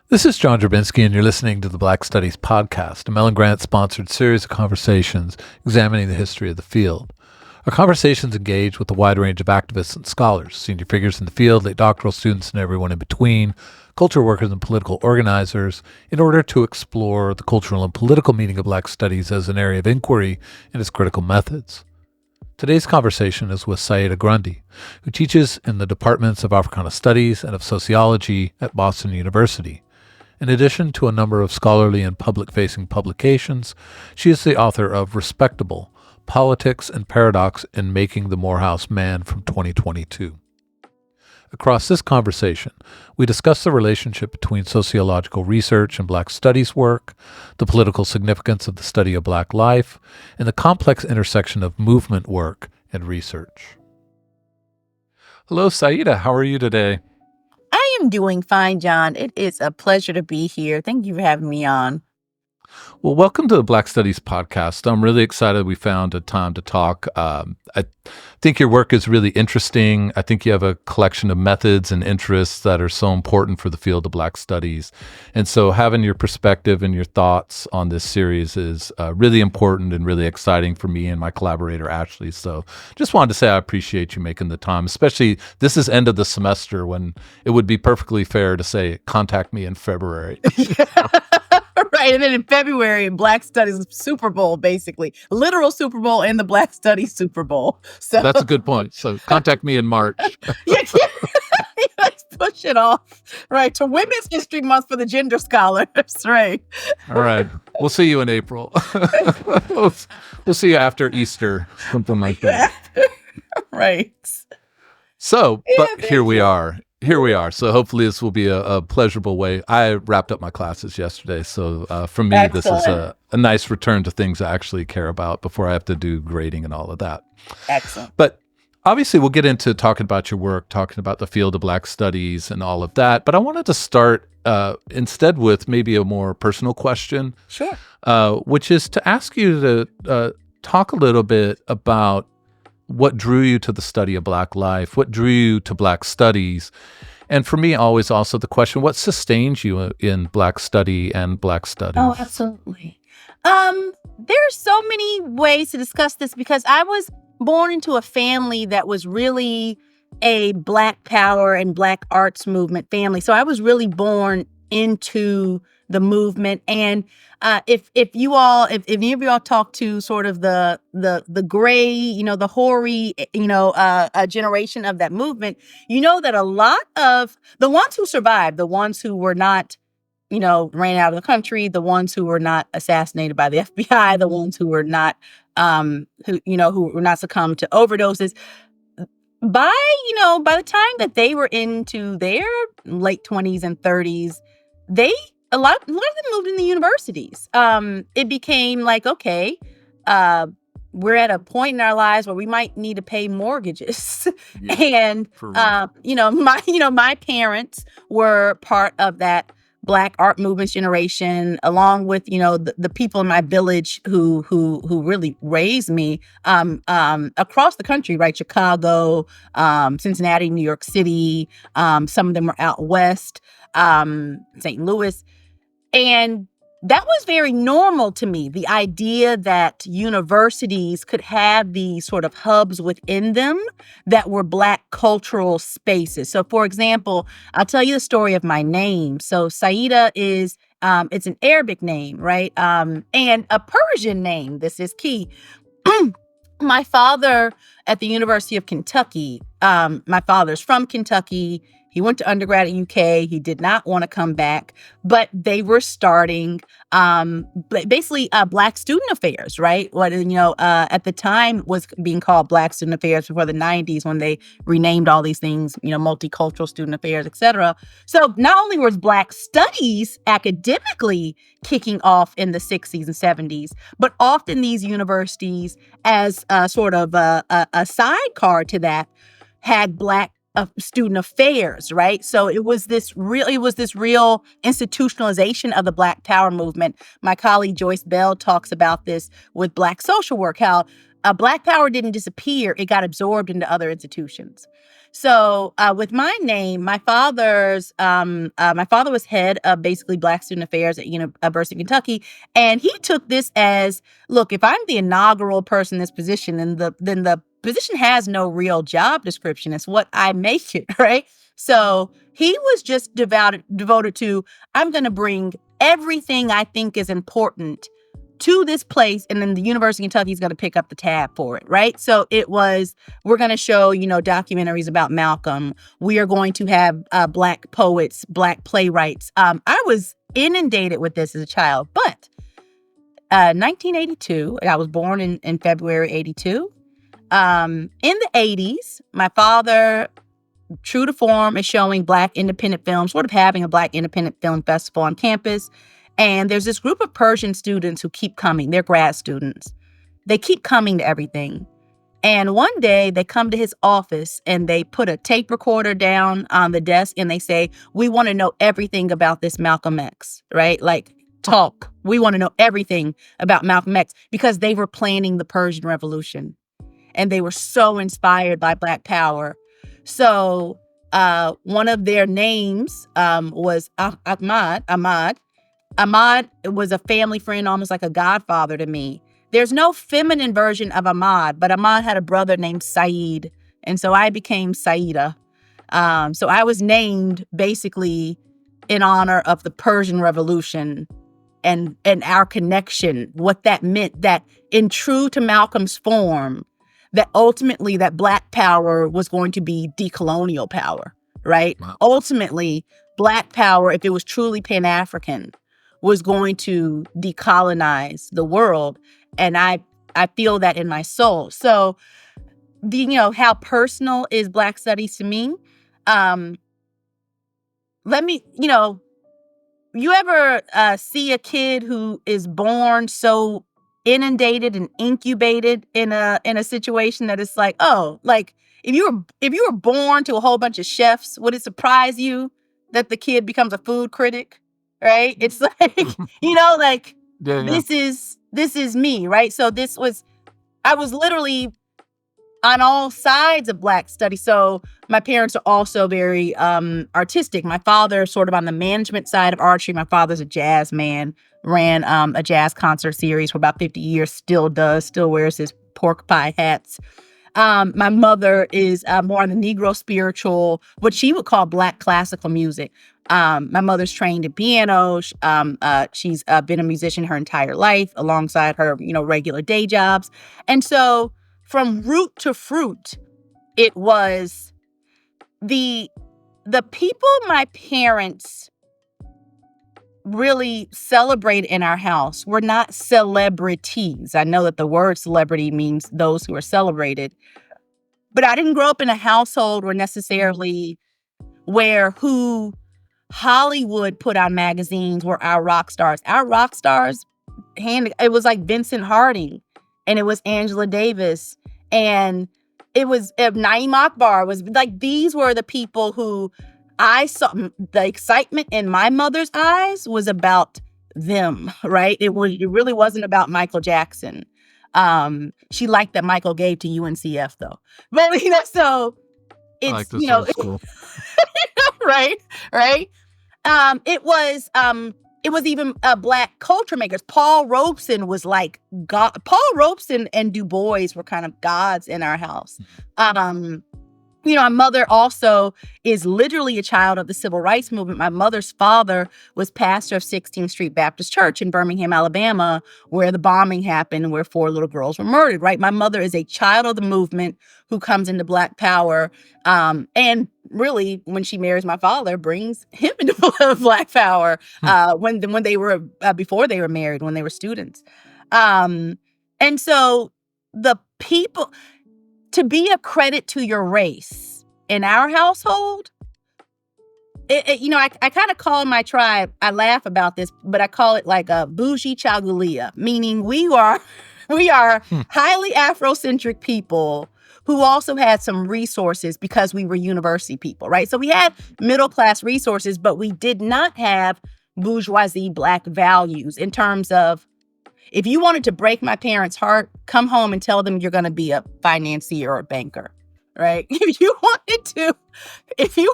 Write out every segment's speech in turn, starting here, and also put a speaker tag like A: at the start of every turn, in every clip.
A: This is John Drabinski, and you're listening to the Black Studies Podcast, a Mellon Grant-sponsored series of conversations examining the history of the field. Our conversations engage with a wide range of activists and scholars, senior figures in the field, late doctoral students, and everyone in between, culture workers and political organizers, in order to explore the cultural and political meaning of Black studies as an area of inquiry and its critical methods. Today's conversation is with Saida Grundy, who teaches in the departments of Africana Studies and of Sociology at Boston University. In addition to a number of scholarly and public-facing publications, she is the author of Respectable, Politics and Paradox in Making the Morehouse Man from 2022. Across this conversation, we discuss the relationship between sociological research and Black studies work, the political significance of the study of Black life, and the complex intersection of movement work and research. Hello, Saida. How are you today?
B: I am doing fine, John. It is a pleasure to be here. Thank you for having me on.
A: Well, welcome to the Black Studies Podcast. I'm really excited we found a time to talk. I think your work is really interesting. I think you have a collection of methods and interests that are so important for the field of Black studies. And so having your perspective and your thoughts on this series is really important and really exciting for me and my collaborator, Ashley. So just wanted to say I appreciate you making the time, especially this is end of the semester when it would be perfectly fair to say, contact me in February.
B: Right. And then in February, Black Studies Super Bowl, basically. Literal Super Bowl and the Black Studies Super Bowl. So
A: That's a good point. So contact me in March.
B: Let's push it off. Right. To Women's History Month for the gender scholars. Right.
A: All right. We'll see you in April. We'll see you after Easter, something like that.
B: Right.
A: So, but here we are. So hopefully this will be a pleasurable way. I wrapped up my classes yesterday. So for me,
B: Excellent.
A: This is a nice return to things I actually care about before I have to do grading and all of that.
B: Excellent.
A: But obviously we'll get into talking about your work, talking about the field of Black studies and all of that. But I wanted to start instead with maybe a more personal question.
B: Sure.
A: Which is to ask you to talk a little bit about what drew you to the study of Black life, what drew you to Black studies, and for me, always also the question, what sustains you in Black study and Black studies?
B: Oh, absolutely. There are so many ways to discuss this because I was born into a family that was really a Black power and Black arts movement family. So I was really born into the movement. And if any of you all talk to sort of the gray, the hoary, generation of that movement, that a lot of the ones who survived, the ones who were not, ran out of the country, the ones who were not assassinated by the FBI, the ones who were not, who were not succumbed to overdoses. By the time that they were into their late 20s and 30s, a lot of them moved in the universities. It became like, okay, we're at a point in our lives where we might need to pay mortgages. And, my parents were part of that Black art movement generation, along with, the people in my village who really raised me, across the country, right? Chicago, Cincinnati, New York City. Some of them were out west, St. Louis. And that was very normal to me, the idea that universities could have these sort of hubs within them that were Black cultural spaces. So, for example, I'll tell you the story of my name. So Saida is, it's an Arabic name, right? And a Persian name. This is key. My father at the University of Kentucky, my father's from Kentucky. He went to undergrad at UK. He did not want to come back, but they were starting basically Black Student Affairs, right? What at the time was being called Black Student Affairs before the 90s when they renamed all these things, multicultural student affairs, et cetera. So not only was Black studies academically kicking off in the 60s and 70s, but often these universities, as sort of a sidecar to that, had Black student affairs, right? So it was this real institutionalization of the Black Power movement. My colleague Joyce Bell talks about this with Black social work, how Black power didn't disappear. It got absorbed into other institutions. So with my name, my father was head of basically Black student affairs at University of Kentucky. And he took this as, look, if I'm the inaugural person in this position, then the position has no real job description. It's what I make it, right? So he was just devoted to, I'm going to bring everything I think is important to this place, and then the University of Kentucky is going to pick up the tab for it, right? So it was, we're going to show, documentaries about Malcolm. We are going to have Black poets, Black playwrights. I was inundated with this as a child, but 1982, I was born in February 82. In the 80s, my father, true to form, is showing Black independent films, sort of having a Black independent film festival on campus. And there's this group of Persian students who keep coming. They're grad students. They keep coming to everything. And one day they come to his office and they put a tape recorder down on the desk and they say, we want to know everything about this Malcolm X, right? Like, talk. We want to know everything about Malcolm X, because they were planning the Persian Revolution. And they were so inspired by Black power. So one of their names was Ahmad. Ahmad was a family friend, almost like a godfather to me. There's no feminine version of Ahmad, but Ahmad had a brother named Said. And so I became Saida. So I was named basically in honor of the Persian Revolution and our connection, what that meant, that in true to Malcolm's form, that ultimately that Black power was going to be decolonial power, right? Wow. Ultimately, Black power, if it was truly Pan-African, was going to decolonize the world. And I feel that in my soul. So, how personal is Black studies to me? Let me, you ever see a kid who is born so inundated and incubated in a situation that it's like, oh, like if you were born to a whole bunch of chefs, would it surprise you that the kid becomes a food critic? Right? It's like, like yeah. This is me, right? So I was literally on all sides of Black studies. So my parents are also very artistic. My father sort of on the management side of archery. My father's a jazz man, ran a jazz concert series for about 50 years, still wears his pork pie hats. My mother is more on the Negro spiritual, what she would call Black classical music. My mother's trained in piano. She's been a musician her entire life alongside her, regular day jobs. And so from root to fruit, it was the people my parents really celebrated in our house were not celebrities. I know that the word celebrity means those who are celebrated, but I didn't grow up in a household where who Hollywood put on magazines were our rock stars. Our rock stars, it was like Vincent Harding, and it was Angela Davis, and it was Naeem Akbar. Was like, these were the people who I saw. The excitement in my mother's eyes was about them, right? It really wasn't about Michael Jackson. She liked that Michael gave to UNCF though, but so it's, I like this old school. right. It was even Black culture makers. Paul Robeson was like God. Paul Robeson and Du Bois were kind of gods in our house. My mother also is literally a child of the civil rights movement. My mother's father was pastor of 16th Street Baptist Church in Birmingham, Alabama, where the bombing happened, where 4 little girls were murdered, right? My mother is a child of the movement who comes into Black power. And really, when she marries my father, brings him into Black power when they were, before they were married, when they were students. And so the people... To be a credit to your race in our household, I kind of call my tribe, I laugh about this, but I call it like a bougie Chagulia, meaning we are highly Afrocentric people who also had some resources because we were university people, right? So we had middle-class resources, but we did not have bourgeoisie Black values in terms of, If you wanted to break my parents' heart, come home and tell them you're going to be a financier or a banker, right? If you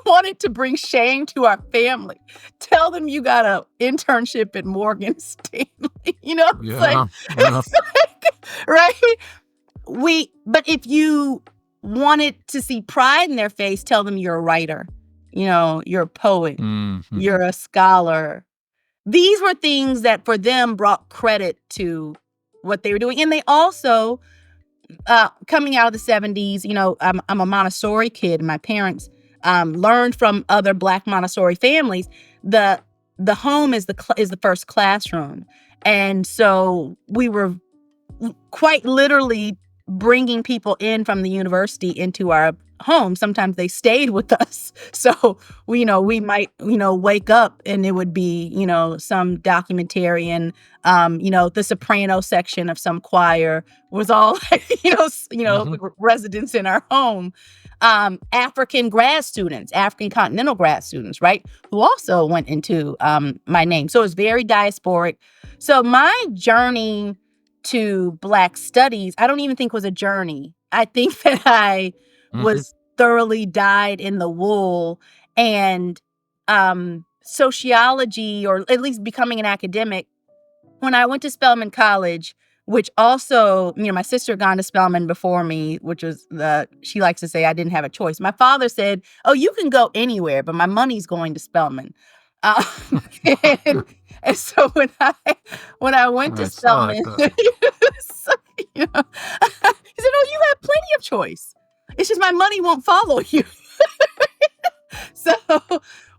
B: wanted to bring shame to our family, tell them you got an internship at Morgan Stanley.
A: Yeah.
B: Right? But if you wanted to see pride in their face, tell them you're a writer, you're a poet, you're a scholar. These were things that for them brought credit to what they were doing. And they also, coming out of the 70s, I'm a Montessori kid. My parents learned from other Black Montessori families. The home is the first classroom. And so we were quite literally bringing people in from the university into our home. Sometimes they stayed with us. So, we might, wake up and it would be, some documentarian, the soprano section of some choir was all, residents in our home. African continental grad students, right, who also went into my name. So it's very diasporic. So my journey to Black studies, I don't even think was a journey. I think that I was thoroughly dyed in the wool, and sociology, or at least becoming an academic, when I went to Spelman College, which also, my sister had gone to Spelman before me, which was she likes to say I didn't have a choice. My father said, "Oh, you can go anywhere, but my money's going to Spelman." And so when I went to Spelman, he said, "Oh, you have plenty of choice. It's just my money won't follow you." So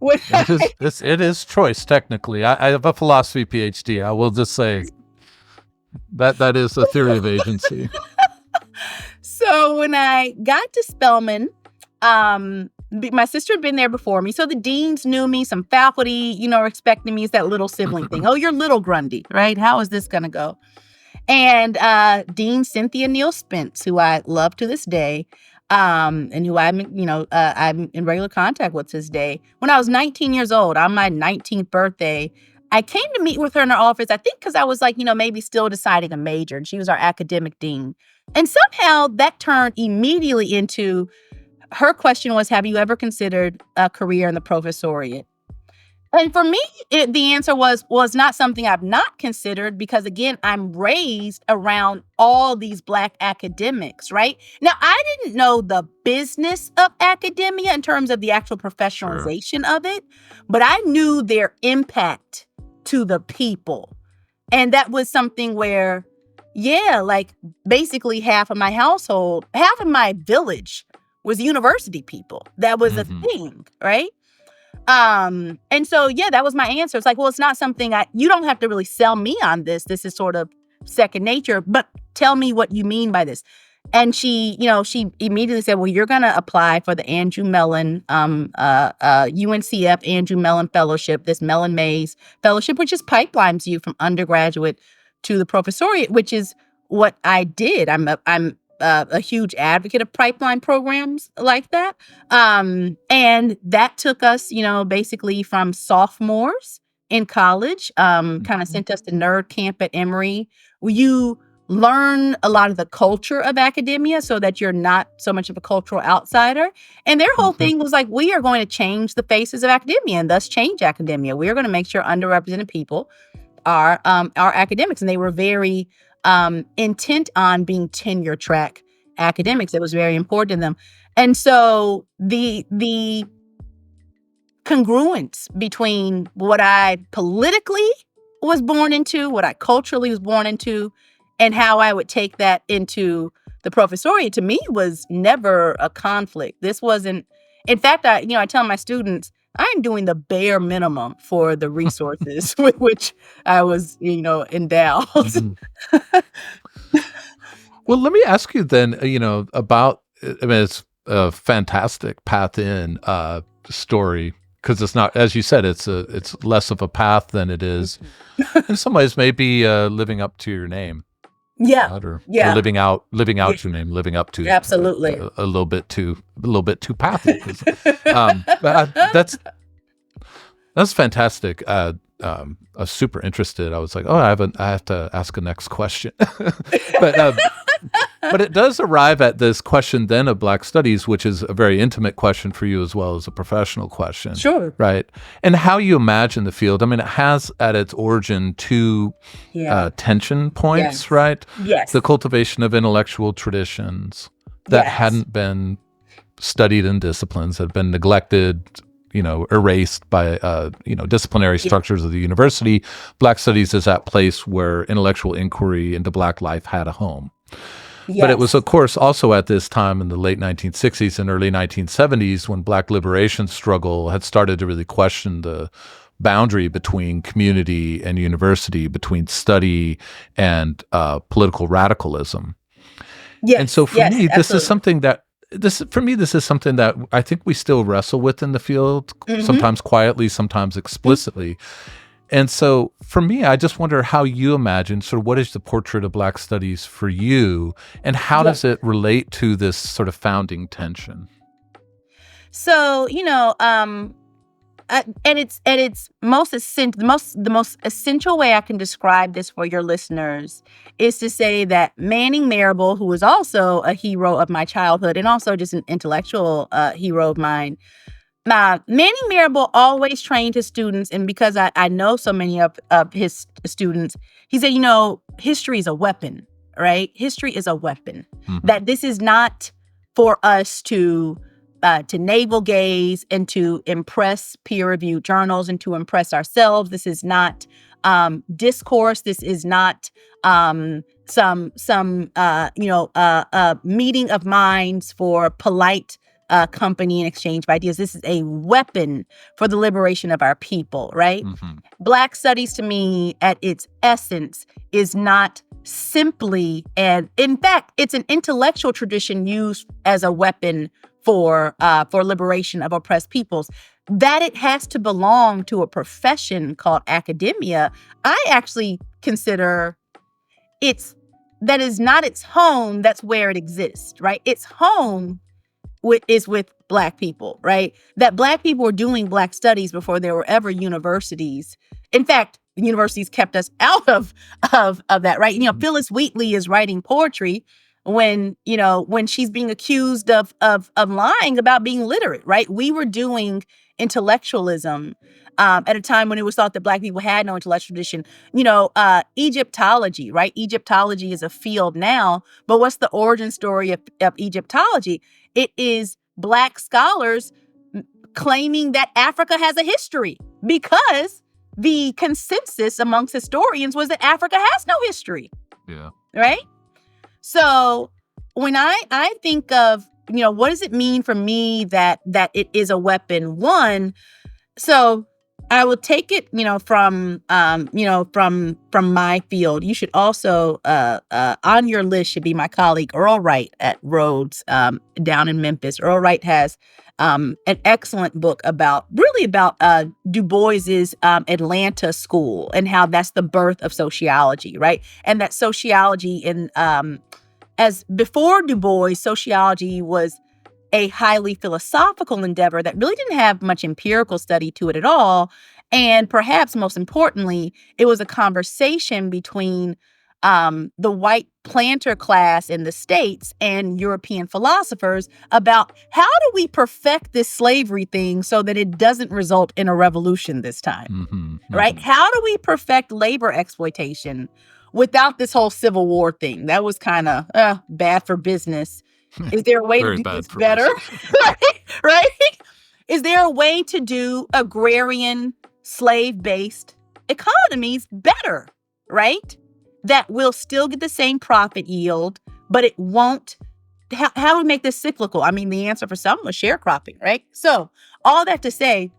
A: it is choice technically. I have a philosophy PhD. I will just say that is a theory of agency.
B: So when I got to Spelman, my sister had been there before me. So the deans knew me, some faculty, were expecting me. It's that little sibling thing. "Oh, you're little Grundy, right? How is this going to go?" And Dean Cynthia Neal Spence, who I love to this day, and who I'm in regular contact with this day. When I was 19 years old, on my 19th birthday, I came to meet with her in her office, I think because I was maybe still deciding a major, and she was our academic dean. And somehow that turned immediately into, her question was, "Have you ever considered a career in the professoriate?" And for me, the answer was not something I've not considered, because, again, I'm raised around all these Black academics, right? Now, I didn't know the business of academia in terms of the actual professionalization of it, but I knew their impact to the people. And that was something where, basically half of my village was university people. That was a thing, right? And so, that was my answer. It's like, well, it's not something you don't have to really sell me on this. This is sort of second nature, but tell me what you mean by this. And she immediately said, "Well, you're going to apply for the Andrew Mellon, UNCF Andrew Mellon Fellowship, this Mellon Mays Fellowship, which just pipelines you from undergraduate to the professoriate," which is what I did. I'm a huge advocate of pipeline programs like that. And that took us, basically from sophomores in college, kind of sent us to nerd camp at Emory, where you learn a lot of the culture of academia so that you're not so much of a cultural outsider. And their whole thing was like, we are going to change the faces of academia and thus change academia. We are going to make sure underrepresented people are academics. And they were very intent on being tenure track academics. It was very important to them. And so the congruence between what I politically was born into, what I culturally was born into, and how I would take that into the professoriate, to me, was never a conflict. This wasn't, in fact, I tell my students, I'm doing the bare minimum for the resources with which I was, endowed.
A: Well, let me ask you then, about, it's a fantastic path in story, because it's not, as you said, it's less of a path than it is, in some ways, maybe living up to your name.
B: Yeah.
A: Or living out your name, living up to
B: absolutely
A: a little bit too pathy. But that's fantastic. I was super interested. I was like, oh, I have to ask a next question. but but it does arrive at this question then of Black studies, which is a very intimate question for you as well as a professional question.
B: Sure.
A: Right. And how you imagine the field. I mean, it has at its origin two tension points,
B: Yes.
A: right?
B: Yes.
A: The cultivation of intellectual traditions that hadn't been studied in disciplines, had been neglected, erased by, disciplinary structures of the university. Black studies is that place where intellectual inquiry into Black life had a home. Yes. But it was, of course, also at this time in the late 1960s and early 1970s when Black liberation struggle had started to really question the boundary between community and university, between study and political radicalism. Yes. And so for me, this is something that this is something that I think we still wrestle with in the field, sometimes quietly, sometimes explicitly. And so for me, I just wonder how you imagine sort of what is the portrait of Black studies for you, and how does it relate to this sort of founding tension?
B: So, and it's most essential. The most essential way I can describe this for your listeners is to say that Manning Marable, who was also a hero of my childhood and also just an intellectual hero of mine, Manning Marable always trained his students, and because I know so many of his students, he said, history is a weapon, right? History is a weapon. Mm-hmm. That this is not for us to navel gaze and to impress peer-reviewed journals and to impress ourselves. This is not discourse. This is not some meeting of minds for polite company and exchange of ideas. This is a weapon for the liberation of our people, right? Mm-hmm. Black studies, to me, at its essence, is not simply, and in fact, it's an intellectual tradition used as a weapon for liberation of oppressed peoples. That it has to belong to a profession called academia, I actually consider that is not its home. That's where it exists, right? Its home is with Black people, right? That Black people were doing Black studies before there were ever universities. In fact, universities kept us out of that, right? Phyllis Wheatley is writing poetry when she's being accused of lying about being literate, right? We were doing intellectualism at a time when it was thought that Black people had no intellectual tradition. Egyptology, right? Egyptology is a field now, but what's the origin story of Egyptology? It is Black scholars claiming that Africa has a history, because the consensus amongst historians was that Africa has no history.
A: Yeah.
B: Right? So when I think of, what does it mean for me that it is a weapon? One, so I will take it, from my field. You should also, on your list should be my colleague Earl Wright at Rhodes down in Memphis. Earl Wright has an excellent book about Du Bois's Atlanta school and how that's the birth of sociology, right? And that sociology as before Du Bois, sociology was a highly philosophical endeavor that really didn't have much empirical study to it at all. And perhaps most importantly, it was a conversation between the white planter class in the States and European philosophers about how do we perfect this slavery thing so that it doesn't result in a revolution this time, mm-hmm. right? How do we perfect labor exploitation without this whole Civil War thing? That was kind of bad for business. Is there a way to do this better? Right? Is there a way to do agrarian, slave-based economies better, right? That will still get the same profit yield, but it won't. How do we make this cyclical? I mean, the answer for some was sharecropping, right? So all that to say,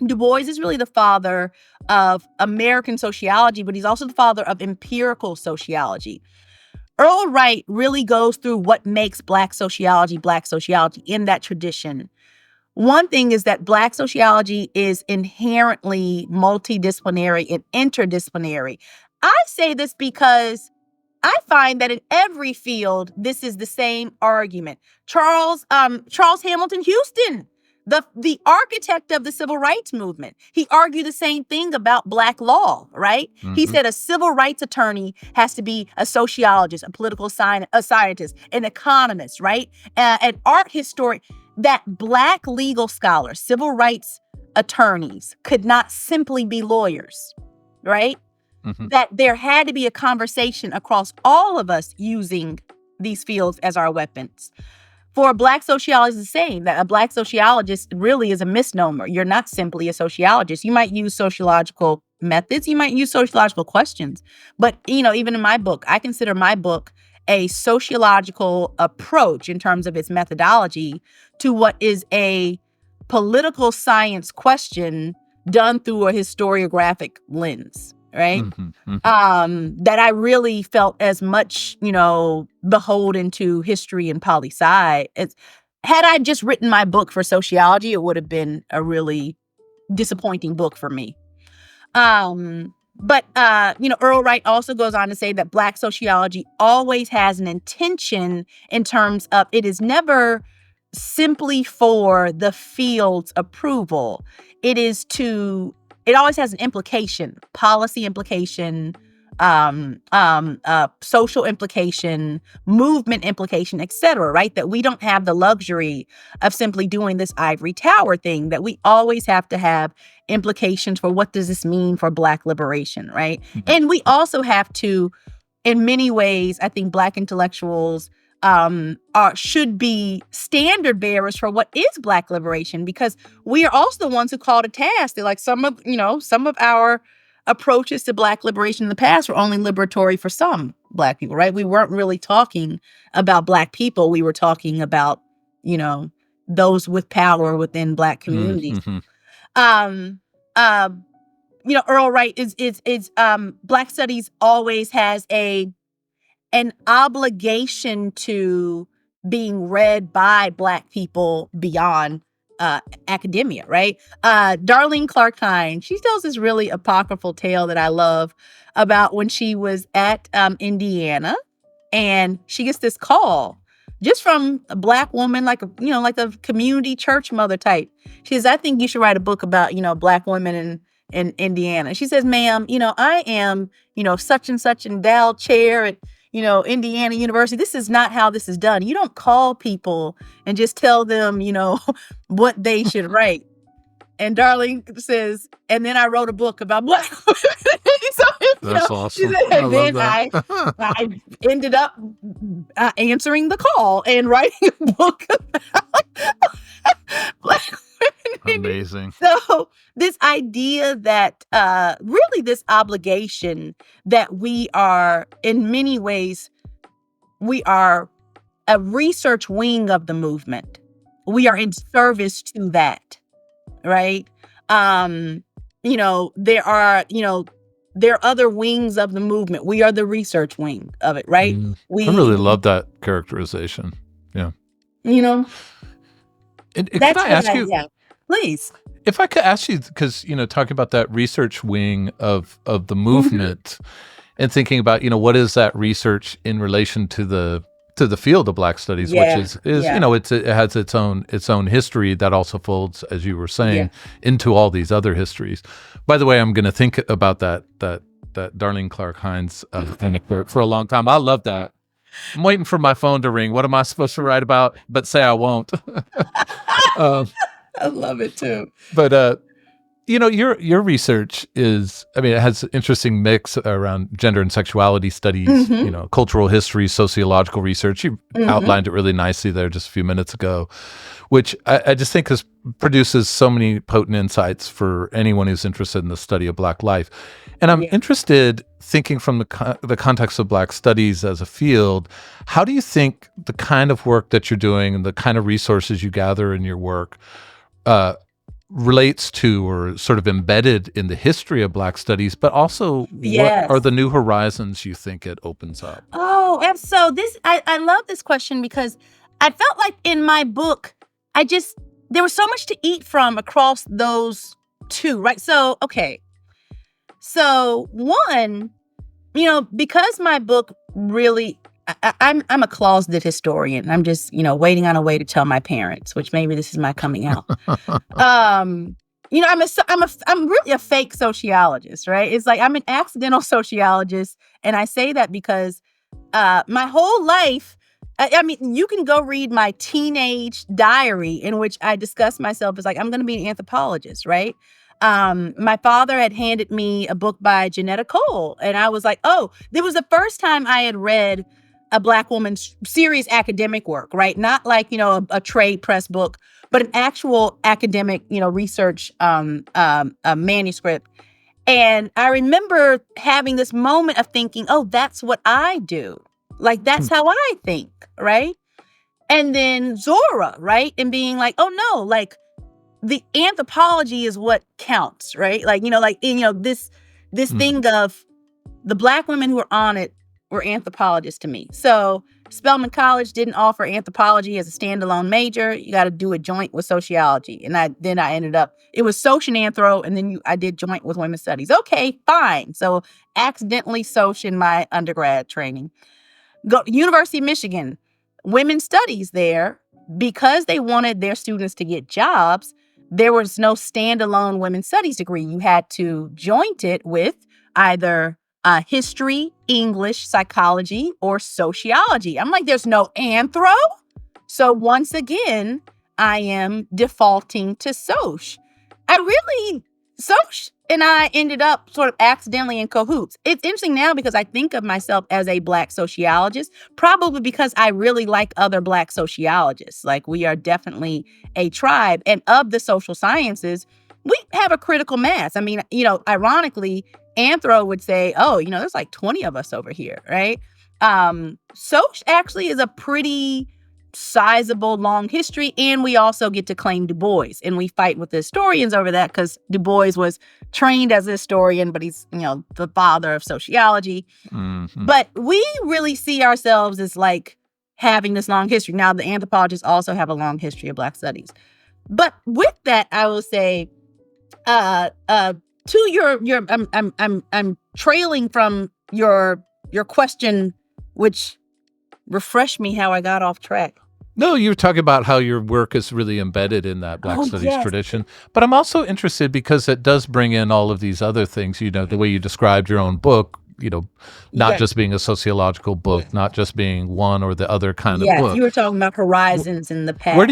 B: Du Bois is really the father of American sociology, but he's also the father of empirical sociology. Earl Wright really goes through what makes Black sociology in that tradition. One thing is that Black sociology is inherently multidisciplinary and interdisciplinary. I say this because I find that in every field, this is the same argument. Charles Hamilton Houston the architect of the civil rights movement. He argued the same thing about Black law, right? He said a civil rights attorney has to be a sociologist, a political scientist, an economist, right? An art historian. That Black legal scholars, civil rights attorneys could not simply be lawyers, right? That there had to be a conversation across all of us using these fields as our weapons. For a Black sociologist, the same, that a Black sociologist really is a misnomer. You're not simply a sociologist. You might use sociological methods. You might use sociological questions. But, even in my book, I consider my book a sociological approach in terms of its methodology to what is a political science question done through a historiographic lens, right? That I really felt as much, beholden to history and poli-sci. Had I just written my book for sociology, it would have been a really disappointing book for me. But Earl Wright also goes on to say that Black sociology always has an intention in terms of it is never simply for the field's approval. It always has an implication, policy implication, social implication, movement implication, et cetera, right? That we don't have the luxury of simply doing this ivory tower thing, that we always have to have implications for what does this mean for Black liberation, right? And we also have to, in many ways, I think Black intellectuals should be standard bearers for what is Black liberation, because we are also the ones who call to task. They're like some of our approaches to Black liberation in the past were only liberatory for some Black people, right? We weren't really talking about Black people. We were talking about, those with power within Black communities. Earl Wright is Black studies always has an obligation to being read by Black people beyond academia, right? Darlene Clark Hines, she tells this really apocryphal tale that I love about when she was at Indiana, and she gets this call just from a Black woman, like a community church mother type. She says, "I think you should write a book about Black women in Indiana." She says, "Ma'am, I am such and such endowed chair at Indiana University. This is not how this is done. You don't call people and just tell them, what they should write." And Darlene says, "And then I wrote a book about Black women." So,
A: That's awesome.
B: Said, and then I ended up answering the call and writing a book about Black women.
A: Amazing.
B: So this idea that really this obligation that we are, in many ways, we are a research wing of the movement. We are in service to that, right? There are other wings of the movement. We are the research wing of it, right?
A: I really love that characterization. Yeah.
B: Can
A: I ask you?
B: Yeah, please.
A: If I could ask you, because, talking about that research wing of the movement and thinking about, what is that research in relation to the field of Black studies, which is it has its own history that also folds, as you were saying, into all these other histories. By the way, I'm going to think about that Darlene Clark Hines anecdote for a long time. I love that. I'm waiting for my phone to ring. What am I supposed to write about? But say I won't.
B: I love it too.
A: But your research is, it has an interesting mix around gender and sexuality studies, cultural history, sociological research. You outlined it really nicely there just a few minutes ago, which I just think produces so many potent insights for anyone who's interested in the study of Black life. And I'm interested, thinking from the context of Black studies as a field, how do you think the kind of work that you're doing and the kind of resources you gather in your work relates to or sort of embedded in the history of Black studies, but also what are the new horizons you think it opens up?
B: Oh, and so I love this question because I felt like in my book, there was so much to eat from across those two, right? So, okay. So one, because my book really I'm a closeted historian. I'm just, waiting on a way to tell my parents, which maybe this is my coming out. I'm really a fake sociologist, right? It's like I'm an accidental sociologist, and I say that because my whole life, I mean, you can go read my teenage diary in which I discuss myself as like, I'm going to be an anthropologist, right? My father had handed me a book by Janetta Cole, and I was like, oh, it was the first time I had read a Black woman's serious academic work, right? Not like, a trade press book, but an actual academic, research manuscript. And I remember having this moment of thinking, oh, that's what I do. Like, that's how I think, right? And then Zora, right? And being like, oh, no, like, the anthropology is what counts, right? Like, this thing of the Black women who were on it were anthropologists to me. So Spelman College didn't offer anthropology as a standalone major. You got to do a joint with sociology. And I ended up, it was soc and anthro, and then I did joint with women's studies. Okay, fine. So accidentally soc in my undergrad training. Go to University of Michigan, women's studies there, because they wanted their students to get jobs. There was no standalone women's studies degree. You had to joint it with either history, English, psychology, or sociology. I'm like, there's no anthro. So once again, I am defaulting to soc. Soc and I ended up sort of accidentally in cahoots. It's interesting now because I think of myself as a Black sociologist, probably because I really like other Black sociologists. Like, we are definitely a tribe. And of the social sciences, we have a critical mass. I mean, ironically, anthro would say, oh, there's like 20 of us over here, right? Soc actually is a pretty sizable, long history, and we also get to claim Du Bois. And we fight with the historians over that because Du Bois was trained as a historian, but he's, the father of sociology. Mm-hmm. But we really see ourselves as like having this long history. Now, the anthropologists also have a long history of Black studies. But with that, I will say, to your, I'm trailing from your question, which refreshed me how I got off track.
A: No, you were talking about how your work is really embedded in that Black studies tradition. But I'm also interested because it does bring in all of these other things, the way you described your own book, not just being a sociological book, not just being one or the other kind of book.
B: You were talking about horizons in the past.
A: What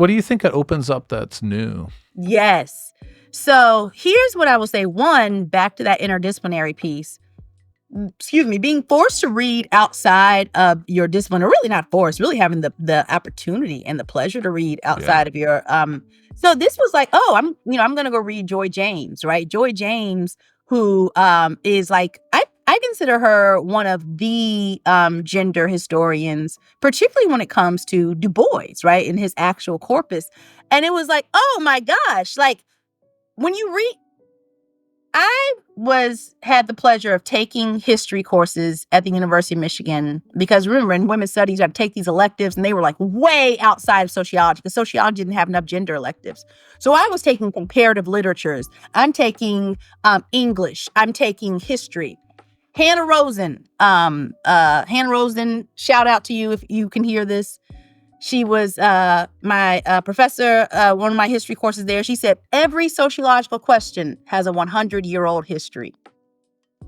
A: do you think it opens up that's new?
B: Yes. So here's what I will say. One, back to that interdisciplinary piece. Being forced to read outside of your discipline, or really not forced, really having the opportunity and the pleasure to read outside of your, so this was like, oh, I'm going to go read Joy James, right? Joy James, who is like, I consider her one of the gender historians, particularly when it comes to Du Bois, right? In his actual corpus. And it was like, oh my gosh, like when you read, I had the pleasure of taking history courses at the University of Michigan because remember, in women's studies, you had to take these electives and they were like way outside of sociology because sociology didn't have enough gender electives. So I was taking comparative literatures. I'm taking English. I'm taking history. Hannah Rosen, shout out to you if you can hear this. She was my professor, one of my history courses there. She said, every sociological question has a 100-year-old history.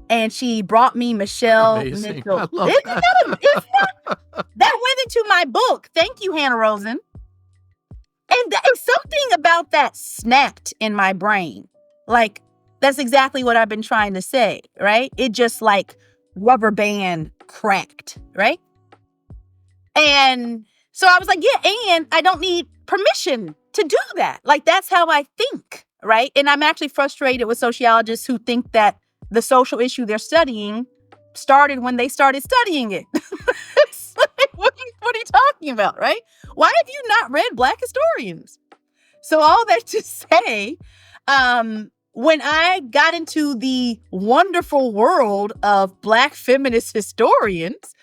B: And she brought me Michelle Mitchell. That went into my book. Thank you, Hannah Rosen. And something about that snapped in my brain. Like, that's exactly what I've been trying to say, right? It just like rubber band cracked, right? And so I was like, yeah, and I don't need permission to do that. Like, that's how I think, right? And I'm actually frustrated with sociologists who think that the social issue they're studying started when they started studying it. It's like, what are you talking about, right? Why have you not read Black historians? So all that to say, when I got into the wonderful world of Black feminist historians,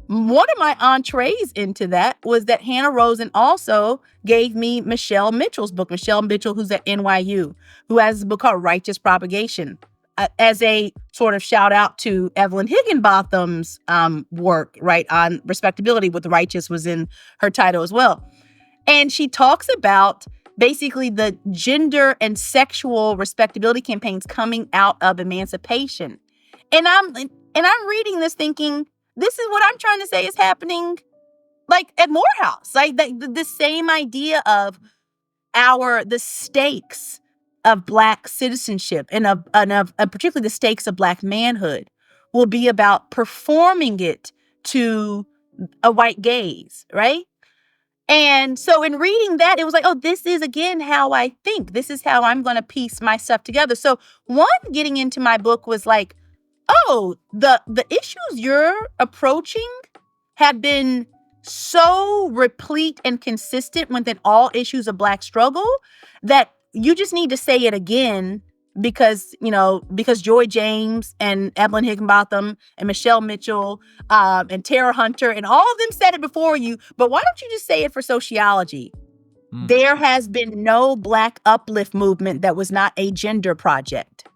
B: one of my entrees into that was that Hannah Rosen also gave me Michelle Mitchell's book. Michelle Mitchell, who's at NYU, who has a book called Righteous Propagation. as a sort of shout out to Evelyn Higginbotham's work, right, on respectability with righteous was in her title as well. And she talks about basically the gender and sexual respectability campaigns coming out of emancipation. And I'm reading this thinking, this is what I'm trying to say is happening like at Morehouse. Like the same idea of the stakes of Black citizenship and of particularly the stakes of Black manhood will be about performing it to a white gaze, right? And so in reading that, it was like, oh, this is, again, how I think. This is how I'm going to piece my stuff together. So one, getting into my book was like, oh, the issues you're approaching have been so replete and consistent within all issues of Black struggle that you just need to say it again because Joy James and Evelyn Higginbotham and Michelle Mitchell and Tara Hunter and all of them said it before you. But why don't you just say it for sociology? There has been no Black uplift movement that was not a gender project.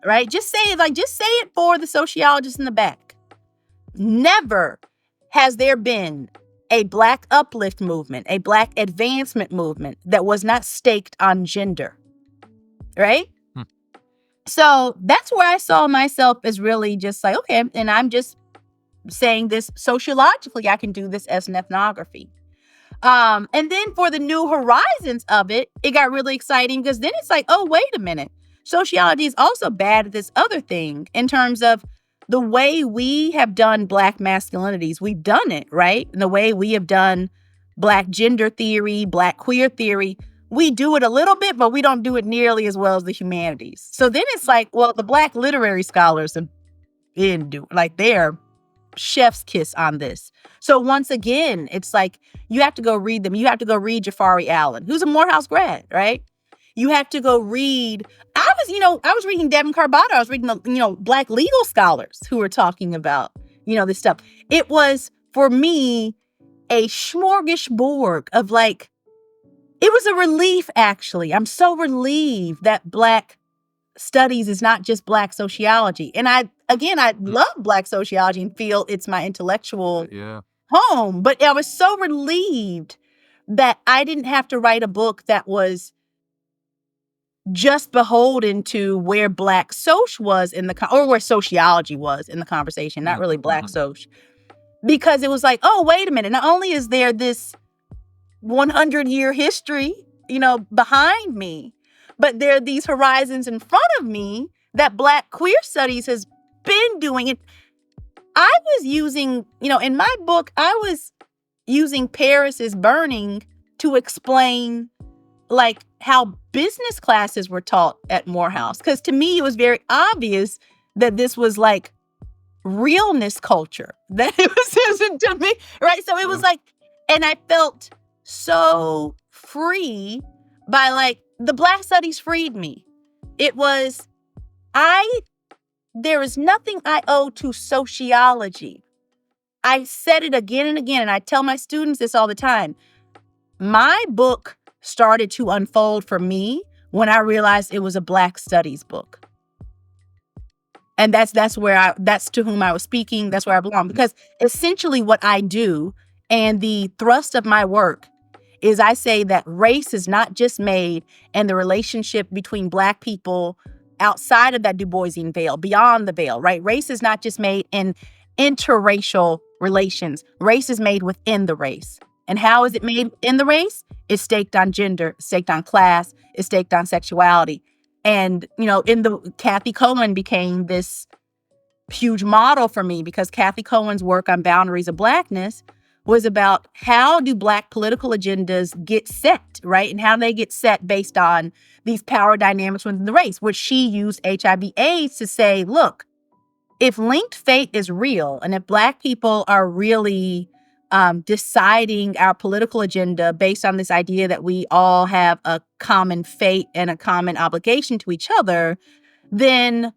B: Right? Just say it for the sociologists in the back. Never has there been a Black uplift movement, a Black advancement movement that was not staked on gender. Right? So that's where I saw myself as really just like, okay, and I'm just saying this sociologically, I can do this as an ethnography. And then for the new horizons of it, it got really exciting because then it's like, oh, wait a minute. Sociology is also bad at this other thing in terms of the way we have done Black masculinities. We've done it, right? And the way we have done Black gender theory, Black queer theory, we do it a little bit, but we don't do it nearly as well as the humanities. So then it's like, well, the Black literary scholars have been they're chef's kiss on this. So once again, it's like you have to go read them. You have to go read Jafari Allen, who's a Morehouse grad, right? You have to go read. I was reading Devin Carbata. I was reading Black legal scholars who were talking about this stuff. It was for me a smorgasbord of it was a relief, actually. I'm so relieved that Black studies is not just Black sociology. And I love Black sociology and feel it's my intellectual home. But I was so relieved that I didn't have to write a book that was just beholden to where Black soc was or where sociology was in the conversation, not really Black soc. Because it was like, oh, wait a minute. Not only is there this 100-year history, behind me, but there are these horizons in front of me that Black queer studies has been doing. And I was using, in my book, I was using Paris is Burning to explain how business classes were taught at Morehouse. Because to me, it was very obvious that this was realness culture. That it was to me, right? So it was and I felt so free by the Black studies freed me. It was, there is nothing I owe to sociology. I said it again and again, and I tell my students this all the time. My book started to unfold for me when I realized it was a Black studies book. And that's to whom I was speaking. That's where I belong. Because essentially what I do and the thrust of my work is I say that race is not just made in the relationship between Black people outside of that Du Boisian veil, beyond the veil, right? Race is not just made in interracial relations. Race is made within the race. And how is it made in the race? It's staked on gender, it's staked on class, it's staked on sexuality. And, Kathy Cohen became this huge model for me because Kathy Cohen's work on Boundaries of Blackness was about how do Black political agendas get set, right? And how they get set based on these power dynamics within the race, which she used HIV/AIDS to say, look, if linked fate is real and if Black people are really deciding our political agenda based on this idea that we all have a common fate and a common obligation to each other, then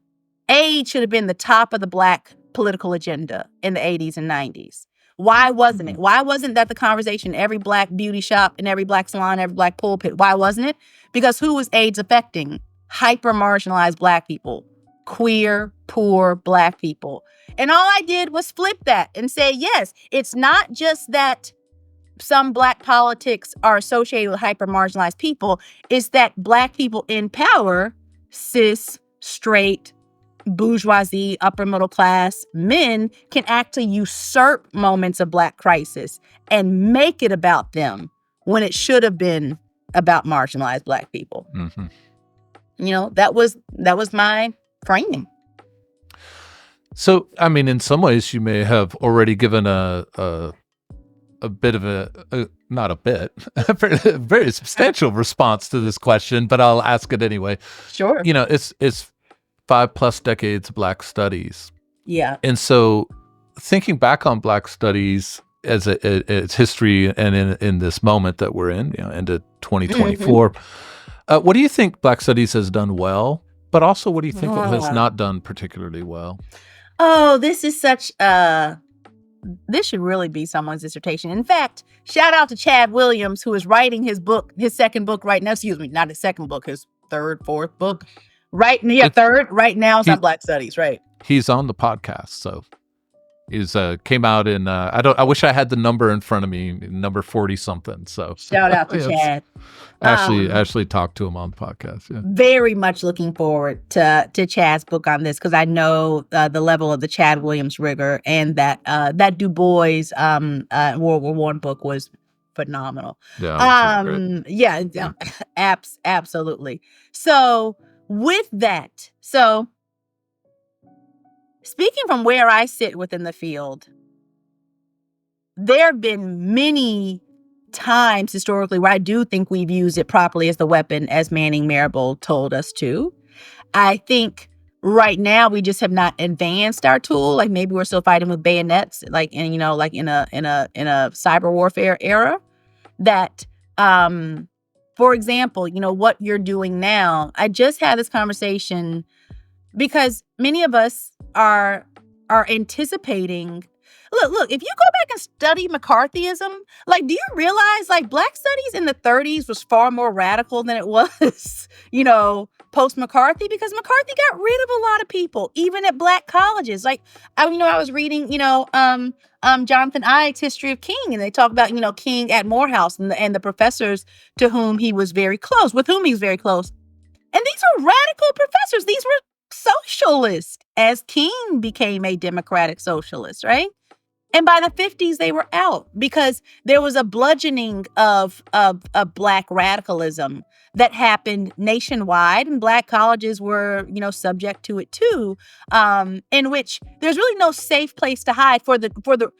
B: AIDS should have been the top of the Black political agenda in the 80s and 90s. Why wasn't it? Why wasn't that the conversation? Every Black beauty shop and every Black salon, every Black pulpit. Why wasn't it? Because who was AIDS affecting? hyper-marginalized Black people, queer, poor Black people. And all I did was flip that and say, yes, it's not just that some Black politics are associated with hyper-marginalized people, it's that Black people in power, cis, straight, bourgeoisie, upper middle class men can actually usurp moments of Black crisis and make it about them when it should have been about marginalized Black people.
A: Mm-hmm.
B: You know, that was my framing.
A: So, I mean, in some ways, you may have already given a bit of a not a bit, a very substantial response to this question, but I'll ask it anyway.
B: Sure.
A: You know, it's 5+ decades of Black studies.
B: Yeah.
A: And so thinking back on Black studies as its history and in this moment that we're in, you know, into 2024, what do you think Black studies has done well? But also, what do you think it has not done particularly well?
B: Oh, this is such this should really be someone's dissertation. In fact, shout out to Chad Williams, who is writing his second book right now. Excuse me, not his second book, his fourth book. Third. Right now it's on Black studies, right?
A: He's on the podcast, so he's came out in I wish I had the number in front of me, number 40 something. So
B: shout out to Chad.
A: Ashley talked to him on the podcast. Yeah.
B: Very much looking forward to Chad's book on this, because I know the level of the Chad Williams rigor, and that Du Bois World War I book was phenomenal.
A: Yeah.
B: Absolutely. So with that, speaking from where I sit within the field, there have been many times historically where I do think we've used it properly as the weapon, as Manning Marable told us to. I think right now we just have not advanced our tool. Like maybe we're still fighting with bayonets, like in a cyber warfare era. That, for example, you know, what you're doing now. I just had this conversation because many of us are anticipating. Look, if you go back and study McCarthyism, like, do you realize, like, Black studies in the 30s was far more radical than it was, you know, post-McCarthy, because McCarthy got rid of a lot of people, even at Black colleges. Like, I was reading, Jonathan Ives' History of King, and they talk about, you know, King at Morehouse and the professors with whom he was very close. And these were radical professors. These were socialists, as King became a democratic socialist, right? And by the 50s, they were out because there was a bludgeoning of Black radicalism that happened nationwide, and Black colleges were, you know, subject to it too. In which there's really no safe place to hide for the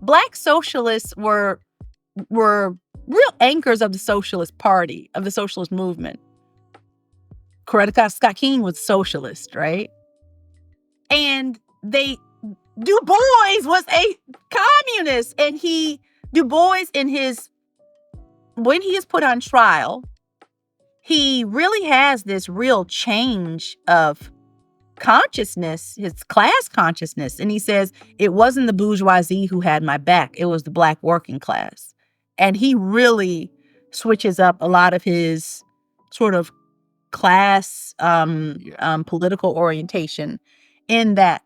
B: Black socialists were real anchors of the Socialist Party, of the socialist movement. Coretta Scott King was socialist, right? And Du Bois was a communist, and Du Bois when he is put on trial, he really has this real change of consciousness, his class consciousness. And he says, it wasn't the bourgeoisie who had my back, it was the Black working class. And he really switches up a lot of his sort of class political orientation in that.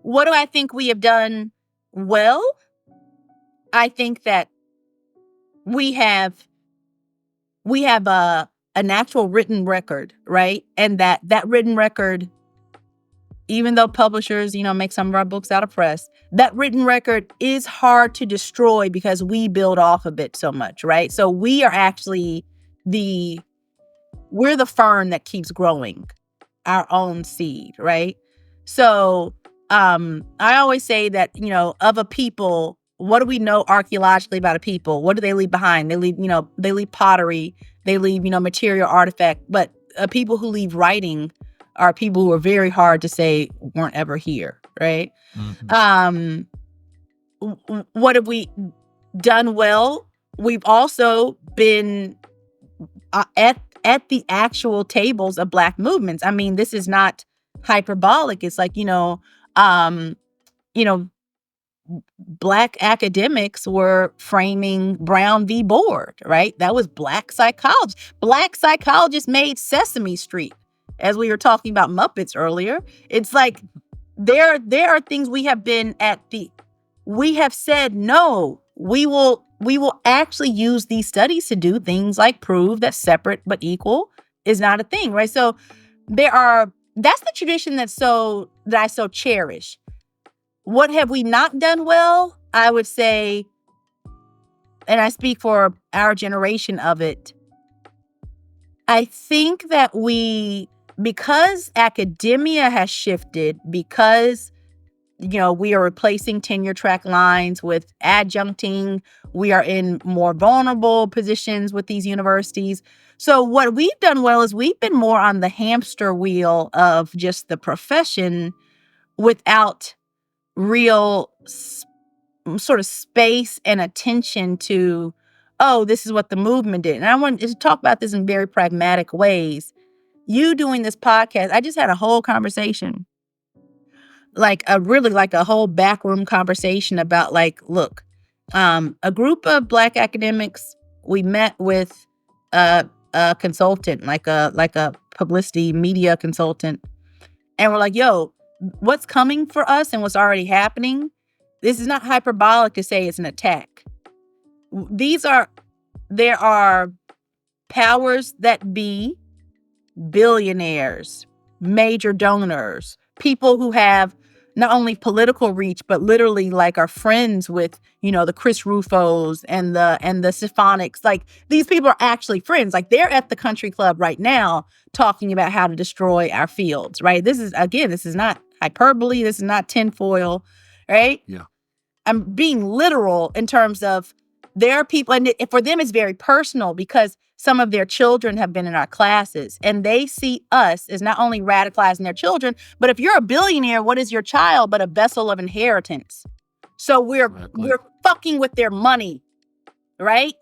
B: What do I think we have done well? I think that we have a natural written record, right? And that written record, even though publishers, you know, make some of our books out of press, that written record is hard to destroy because we build off of it so much, right? So we are actually we're the fern that keeps growing our own seed, right? So I always say that, you know, of a people, what do we know archaeologically about a people? What do they leave behind? They leave pottery, they leave, you know, material artifact. But people who leave writing are people who are very hard to say weren't ever here, right? Mm-hmm. What have we done well? We've also been at the actual tables of Black movements. I mean, this is not hyperbolic. It's like, Black academics were framing Brown v. Board, right? That was Black psychology. Black psychologists made Sesame Street, as we were talking about Muppets earlier. It's like there are things we have said, no, we will actually use these studies to do things like prove that separate but equal is not a thing, right? So that's the tradition that I so cherish. What have we not done well? I would say, and I speak for our generation of it, I think that because academia has shifted, because we are replacing tenure track lines with adjuncting, we are in more vulnerable positions with these universities. So what we've done well is we've been more on the hamster wheel of just the profession without real sort of space and attention to, oh, this is what the movement did. And I want to talk about this in very pragmatic ways. You doing this podcast, I just had a whole conversation, like a whole backroom conversation about look, a group of Black academics, we met with a consultant, like a publicity media consultant. And we're like, yo, what's coming for us and what's already happening, this is not hyperbolic to say it's an attack. There are powers that be, billionaires, major donors, people who have not only political reach, but literally are friends with, the Chris Rufos and the Stephanics. Like, these people are actually friends. Like, they're at the country club right now talking about how to destroy our fields, right? This is not hyperbole. This is not tinfoil, right?
A: Yeah.
B: I'm being literal in terms of there are people, and for them it's very personal because some of their children have been in our classes and they see us as not only radicalizing their children, but if you're a billionaire, what is your child but a vessel of inheritance? So we're fucking with their money, right?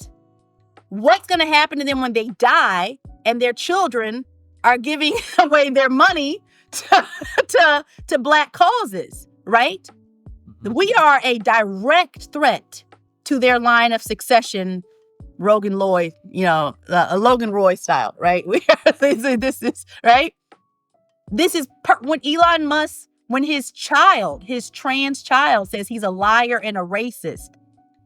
B: What's going to happen to them when they die and their children are giving away their money to Black causes, right? We are a direct threat to their line of succession, Logan Roy style, right? This is right. This is when Elon Musk, when his trans child says he's a liar and a racist,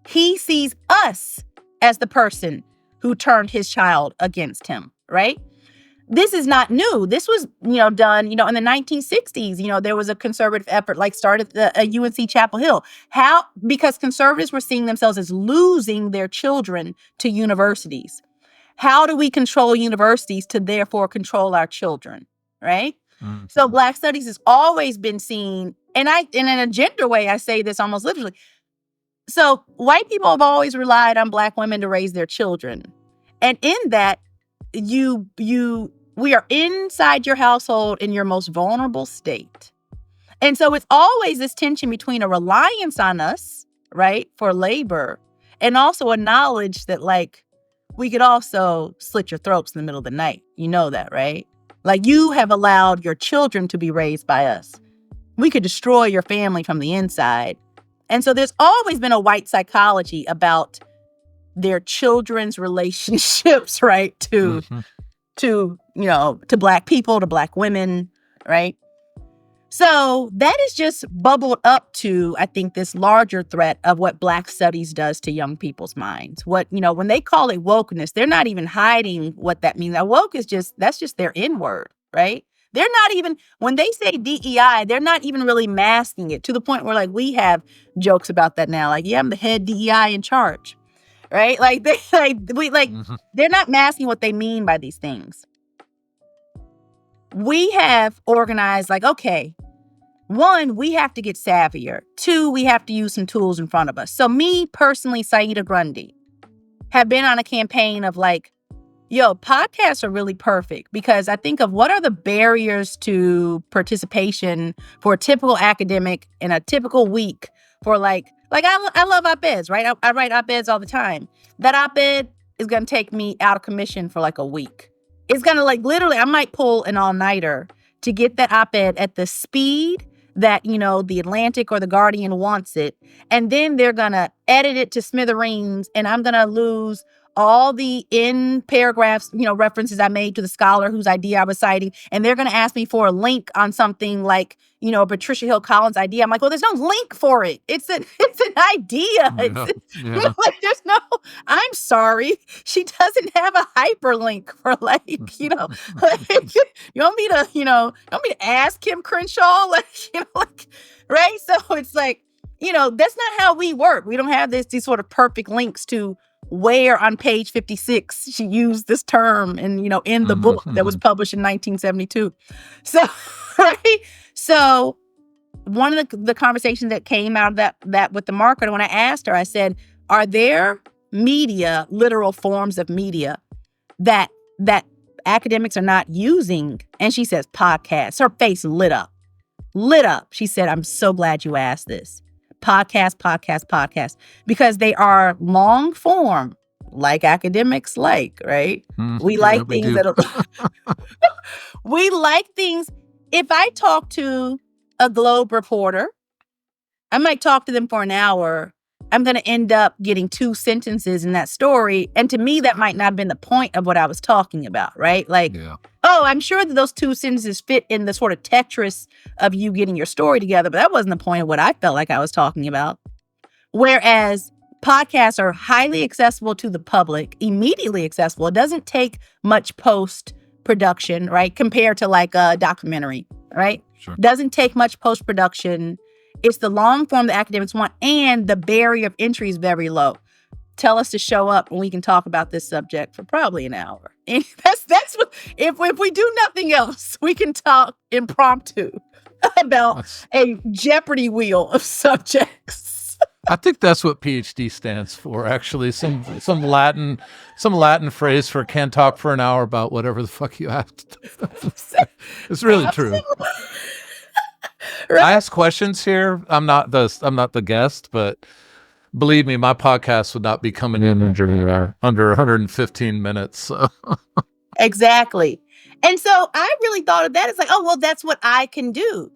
B: he sees us as the person who turned his child against him, right? This is not new. This was, done, in the 1960s. There was a conservative effort started at UNC Chapel Hill. How? Because conservatives were seeing themselves as losing their children to universities. How do we control universities to therefore control our children, right? Mm-hmm. So Black studies has always been seen, and in a gender way, I say this almost literally. So white people have always relied on Black women to raise their children. And in that, we are inside your household in your most vulnerable state. And so it's always this tension between a reliance on us, right, for labor, and also a knowledge that we could also slit your throats in the middle of the night. You know that, right? You have allowed your children to be raised by us. We could destroy your family from the inside. And so there's always been a white psychology about their children's relationships, right, to Black people, to Black women, right? So that is just bubbled up to, I think, this larger threat of what Black studies does to young people's minds. What, when they call it wokeness, they're not even hiding what that means. Now, woke is that's just their N-word, right? They're not even, when they say DEI, they're not even really masking it to the point where we have jokes about that now. I'm the head DEI in charge, right? They're not masking what they mean by these things. We have organized okay, 1, we have to get savvier. 2, we have to use some tools in front of us. So me personally, Saida Grundy, have been on a campaign of podcasts are really perfect because I think of what are the barriers to participation for a typical academic in a typical week for I love op-eds, right? I write op-eds all the time. That op-ed is going to take me out of commission for a week. It's going to literally, I might pull an all-nighter to get that op-ed at the speed that, the Atlantic or the Guardian wants it. And then they're going to edit it to smithereens, and I'm going to lose all the in paragraphs, references I made to the scholar whose idea I was citing. And they're going to ask me for a link on something like, Patricia Hill Collins' idea. I'm like, well, there's no link for it. It's an idea.
A: Yeah.
B: There's no, I'm sorry. She doesn't have a hyperlink for like, you want me to ask Kim Crenshaw? Right? So it's like, that's not how we work. We don't have these sort of perfect links to where on page 56 she used this term and, in the book that was published in 1972. So, right? So one of the conversations that came out of that with the marketer, when I asked her, I said, are there media, literal forms of media that academics are not using? And she says, podcasts. Her face lit up. She said, I'm so glad you asked this. Podcast, because they are long form, like academics right? We like things we like things. If I talk to a Globe reporter, I might talk to them for an hour. I'm going to end up getting 2 sentences in that story. And to me, that might not have been the point of what I was talking about, right? I'm sure that those 2 sentences fit in the sort of Tetris of you getting your story together, but that wasn't the point of what I felt like I was talking about. Whereas podcasts are highly accessible to the public, immediately accessible. It doesn't take much post-production, right? Compared to like a documentary, right?
A: Sure.
B: Doesn't take much post-production. It's the long form that academics want, and the barrier of entry is very low. Tell us to show up and we can talk about this subject for probably an hour. And that's what, if we do nothing else, we can talk impromptu about a Jeopardy wheel of subjects.
A: I think that's what PhD stands for, actually. Some Latin phrase for can talk for an hour about whatever the fuck you have to. It's really true. Right. I ask questions here. I'm not the guest, but believe me, my podcast would not be coming in under 115 minutes. So.
B: Exactly. And so I really thought of that. It's like, oh, well, that's what I can do.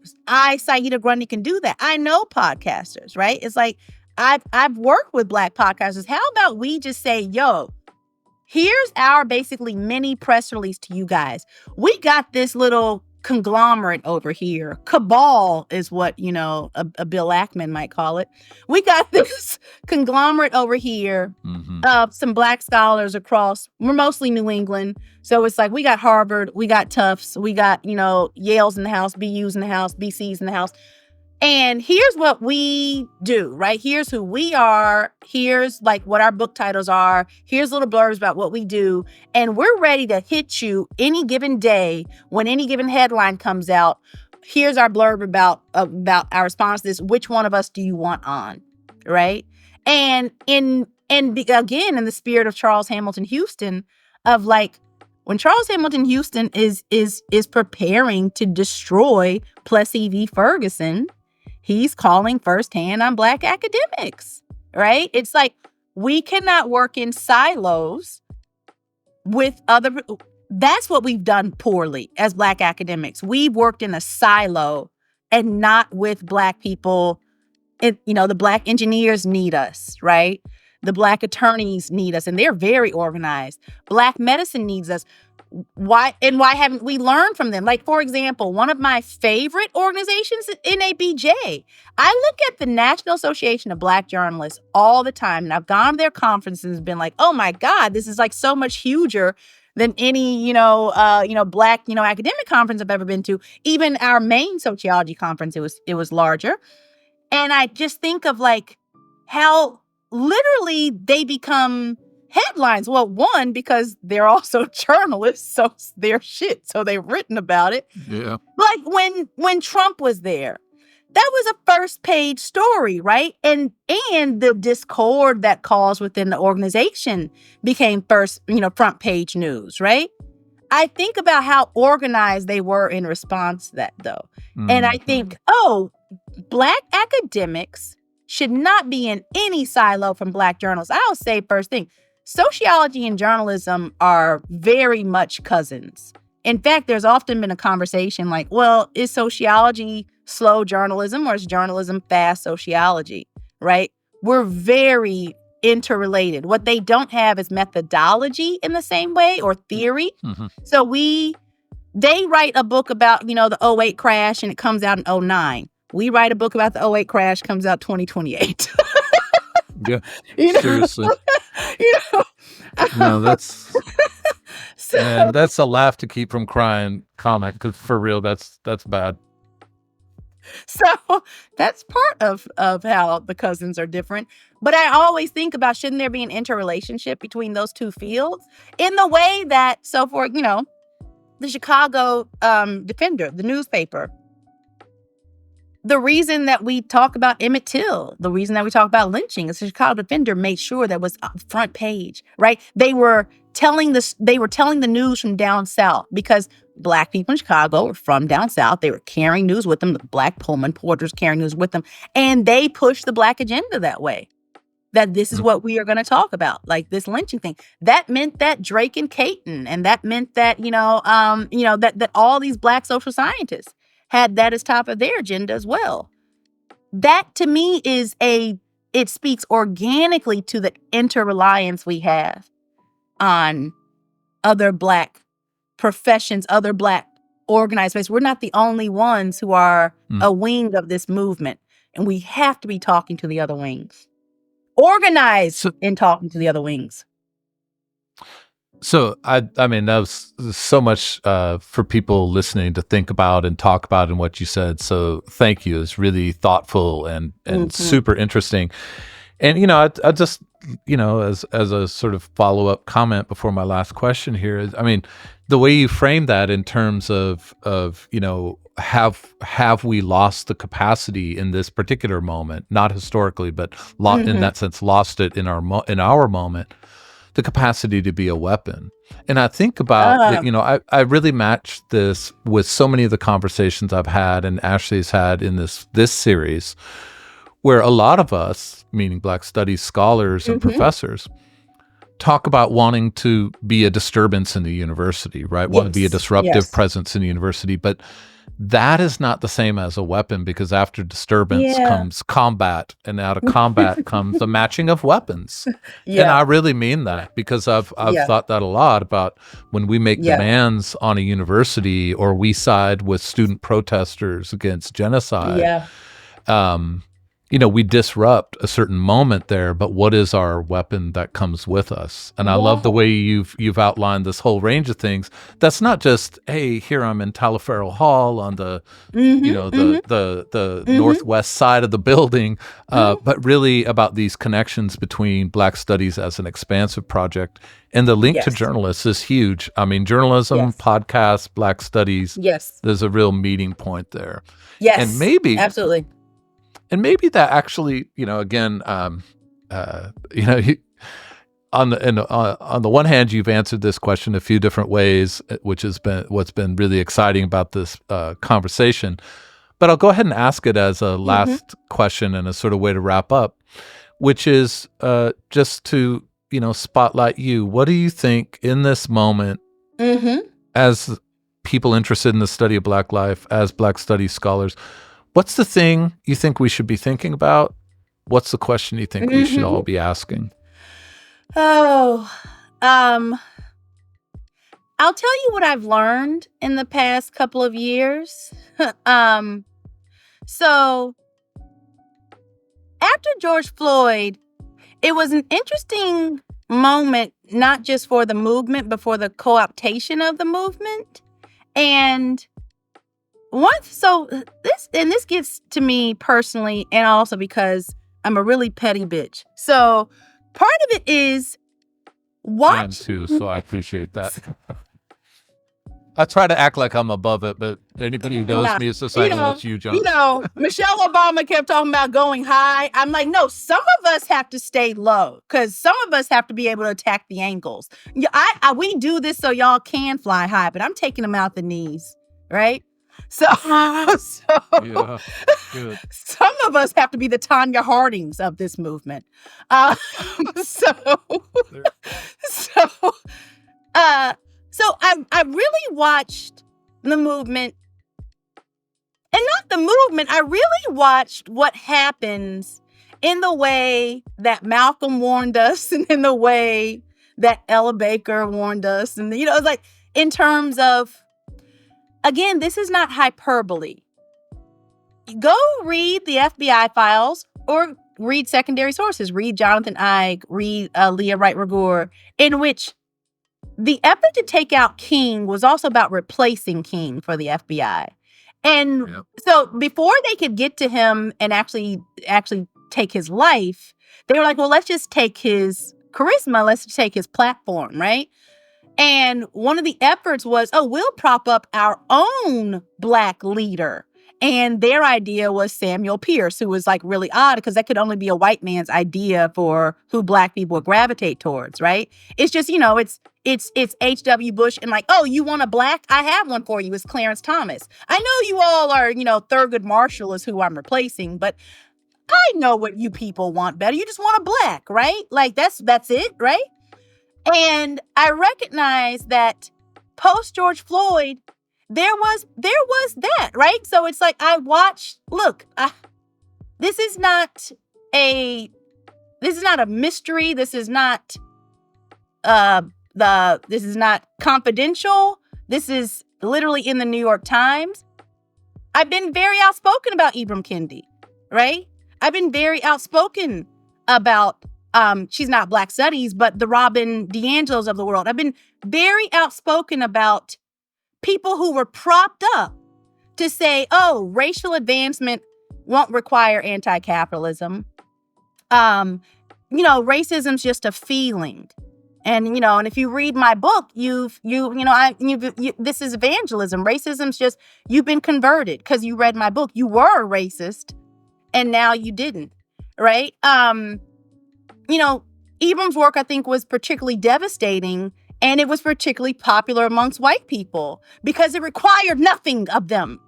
B: Saida Grundy, can do that. I know podcasters, right? It's like, I've worked with Black podcasters. How about we just say, yo, here's our basically mini press release to you guys. We got this little conglomerate over here. Cabal is what, a Bill Ackman might call it. We got this conglomerate over here of some Black scholars across, we're mostly New England. So it's like, we got Harvard, we got Tufts, we got, Yale's in the house, BU's in the house, BC's in the house. And here's what we do, right? Here's who we are. Here's like what our book titles are. Here's little blurbs about what we do. And we're ready to hit you any given day when any given headline comes out. Here's our blurb about our response to this. Which one of us do you want on, right? And again, in the spirit of Charles Hamilton Houston, of like, when Charles Hamilton Houston is preparing to destroy Plessy v. Ferguson, he's calling firsthand on Black academics, right? It's like, we cannot work in silos with other. That's what we've done poorly as Black academics. We've worked in a silo and not with Black people. The Black engineers need us, right? The Black attorneys need us, and they're very organized. Black medicine needs us. Why haven't we learned from them? Like, for example, one of my favorite organizations, NABJ. I look at the National Association of Black Journalists all the time, and I've gone to their conferences and been like, oh my God, this is like so much huger than any, Black, academic conference I've ever been to. Even our main sociology conference, it was larger. And I just think of like how literally they become headlines. Well, one, because they're also journalists, so they're shit. So they've written about it.
A: Yeah.
B: Like when Trump was there, that was a first page story, right? And the discord that caused within the organization became front page news, right? I think about how organized they were in response to that, though. And I think, Black academics should not be in any silo from Black journalists. I'll say first thing, sociology and journalism are very much cousins. In fact, there's often been a conversation like, well, is sociology slow journalism, or is journalism fast sociology, right? We're very interrelated. What they don't have is methodology in the same way, or theory.
A: Mm-hmm.
B: So they write a book about, the '08 crash and it comes out in '09. We write a book about the '08 crash, comes out 2028.
A: Yeah,
B: You know?
A: seriously.
B: know?
A: No, that's
B: So,
A: and that's a laugh to keep from crying comment, because for real, that's bad.
B: so that's part of how the cousins are different. But I always think about, shouldn't there be an interrelationship between those two fields in the way that, so for, the Chicago Defender, the newspaper, the reason that we talk about Emmett Till, the reason that we talk about lynching, is the Chicago Defender made sure that was front page, right? They were telling the news from down south, because Black people in Chicago were from down south. They were carrying news with them. The Black Pullman porters carrying news with them. And they pushed the Black agenda that way. That this is what we are going to talk about, like this lynching thing. That meant that Drake and Caton, and that meant that, that all these Black social scientists had that as top of their agenda as well. That to me it speaks organically to the interreliance we have on other Black professions, other Black organized space. We're not the only ones who are a wing of this movement, and we have to be talking to the other wings. Organized in talking to the other wings.
A: So I mean, that was so much for people listening to think about and talk about in what you said. So thank you. It's really thoughtful and super interesting. And I just as a sort of follow-up comment before my last question here is, I mean, the way you frame that in terms of have we lost the capacity in this particular moment, not historically, but in that sense, lost it in our moment, the capacity to be a weapon. And I think about I really match this with so many of the conversations I've had and Ashley's had in this series, where a lot of us, meaning Black studies scholars and professors, talk about wanting to be a disturbance in the university, right? Want to be a disruptive presence in the university. But that is not the same as a weapon, because after disturbance comes combat, and out of combat comes a matching of weapons. And I really mean that, because I've thought that a lot about when we make demands on a university, or we side with student protesters against genocide. We disrupt a certain moment there, but what is our weapon that comes with us? And I love the way you've outlined this whole range of things. That's not just, hey, here I'm in Tallaferro Hall on the the northwest side of the building, but really about these connections between Black studies as an expansive project, and the link to journalists is huge. I mean, journalism, podcasts, Black studies. There's a real meeting point there. And maybe
B: absolutely.
A: And maybe that actually, again, on the one hand, you've answered this question a few different ways, which has been what's been really exciting about this conversation. But I'll go ahead and ask it as a last question and a sort of way to wrap up, which is just to spotlight you. What do you think in this moment, as people interested in the study of Black life, as Black studies scholars? What's the thing you think we should be thinking about? What's the question you think we should all be asking?
B: I'll tell you what I've learned in the past couple of years. So after George Floyd, it was an interesting moment, not just for the movement, but for the co-optation of the movement. And this gets to me personally, and also because I'm a really petty bitch. So part of it is
A: I am too, so I appreciate that. I try to act like I'm above it, but anybody who knows me is just like, that's you, John.
B: Michelle Obama kept talking about going high. I'm like, no, some of us have to stay low, because some of us have to be able to attack the ankles. We do this so y'all can fly high, but I'm taking them out the knees, right? So good. Some of us have to be the Tanya Hardings of this movement. So I really watched the movement, and not the movement, I really watched what happens in the way that Malcolm warned us and in the way that Ella Baker warned us. And, it's like in terms of, again, this is not hyperbole. Go read the FBI files or read secondary sources. Read Jonathan Ike, read Leah Wright Rigueur, in which the effort to take out King was also about replacing King for the FBI. And so before they could get to him and actually take his life, they were like, well, let's just take his charisma. Let's take his platform, right? And one of the efforts was, we'll prop up our own Black leader. And their idea was Samuel Pierce, who was like really odd because that could only be a white man's idea for who Black people would gravitate towards, right? It's just, it's H.W. Bush and like, oh, you want a Black? I have one for you. It's Clarence Thomas. I know you all are, Thurgood Marshall is who I'm replacing, but I know what you people want better. You just want a Black, right? Like that's it, right? And I recognize that post George Floyd, there was that, right? So it's like I watched. Look, this is not a mystery. This is not this is not confidential. This is literally in the New York Times. I've been very outspoken about Ibram Kendi, right? I've been very outspoken about she's not Black Studies, but the Robin DiAngelos of the world. I've been very outspoken about people who were propped up to say, racial advancement won't require anti-capitalism. Racism's just a feeling. And, and if you read my book, this is evangelism. Racism's just, you've been converted because you read my book. You were a racist and now you didn't, right? Ibram's work, I think, was particularly devastating. And it was particularly popular amongst white people because it required nothing of them.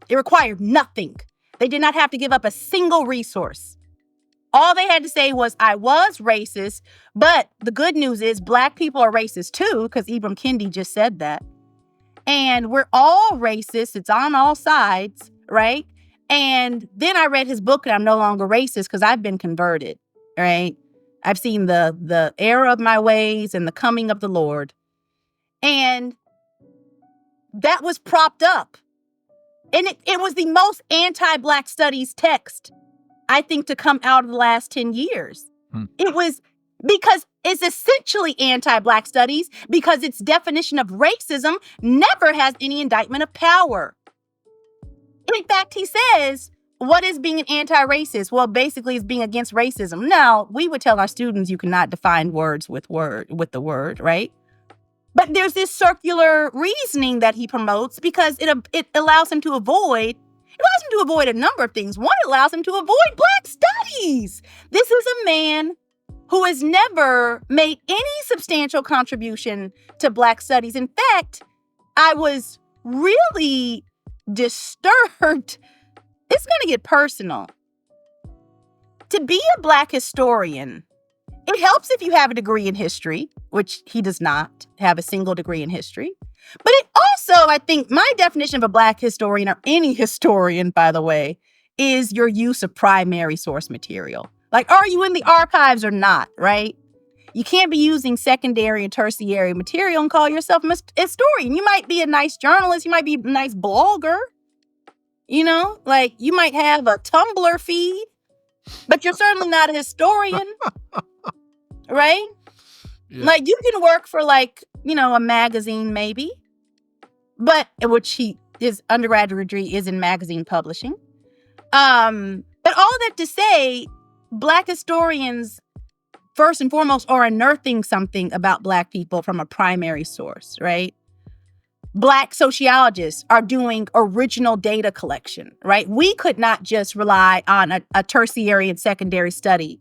B: It required nothing. They did not have to give up a single resource. All they had to say was, I was racist, but the good news is Black people are racist too, because Ibram Kendi just said that. And we're all racist. It's on all sides, right? And then I read his book and I'm no longer racist because I've been converted, right? I've seen the error of my ways and the coming of the Lord. And that was propped up. And it was the most anti-Black studies text, I think, to come out of the last 10 years. It was because it's essentially anti-Black studies because its definition of racism never has any indictment of power. In fact, he says, what is being an anti-racist? Well, basically, it's being against racism. Now, we would tell our students you cannot define words with the word, right? But there's this circular reasoning that he promotes because it allows him to avoid a number of things. One, it allows him to avoid Black studies. This is a man who has never made any substantial contribution to Black studies. In fact, I was really disturbed. It's going to get personal. To be a Black historian, it helps if you have a degree in history, which he does not have a single degree in history. But it also, I think, my definition of a Black historian, or any historian, by the way, is your use of primary source material. Like, are you in the archives or not, right? You can't be using secondary and tertiary material and call yourself a historian. You might be a nice journalist. You might be a nice blogger. Like you might have a Tumblr feed, but you're certainly not a historian, right? Yeah. Like you can work for a magazine maybe, but his undergraduate degree is in magazine publishing. But all that to say, Black historians, first and foremost, are unearthing something about Black people from a primary source, right? Black sociologists are doing original data collection, right? We could not just rely on a tertiary and secondary study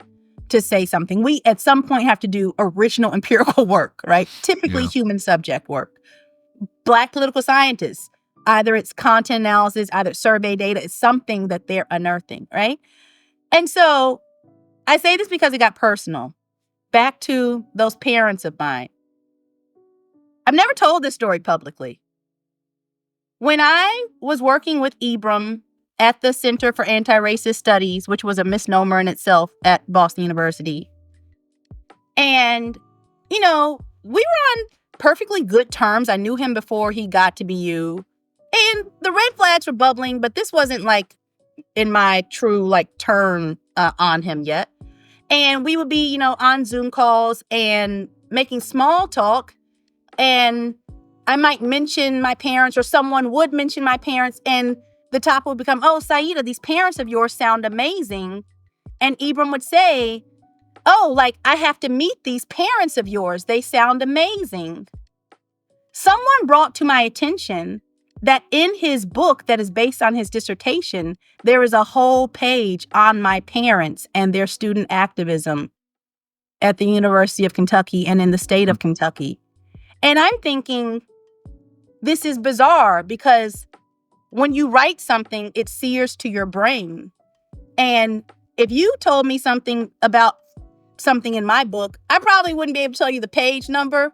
B: to say something. We, at some point, have to do original empirical work, right? Typically human subject work. Black political scientists, either it's content analysis, either survey data, it's something that they're unearthing, right? And so I say this because it got personal. Back to those parents of mine. I've never told this story publicly. When I was working with Ibram at the Center for Anti-Racist Studies, which was a misnomer in itself at Boston University. And, we were on perfectly good terms. I knew him before he got to BU. And the red flags were bubbling, but this wasn't in my true turn on him yet. And we would be, on Zoom calls and making small talk. And I might mention my parents, or someone would mention my parents, and the topic would become, "Oh, Saida, these parents of yours sound amazing." And Ibram would say, "Oh, I have to meet these parents of yours. They sound amazing." Someone brought to my attention that in his book that is based on his dissertation, there is a whole page on my parents and their student activism at the University of Kentucky and in the state of Kentucky. And I'm thinking, this is bizarre, because when you write something, it sears to your brain. And if you told me something about something in my book, I probably wouldn't be able to tell you the page number,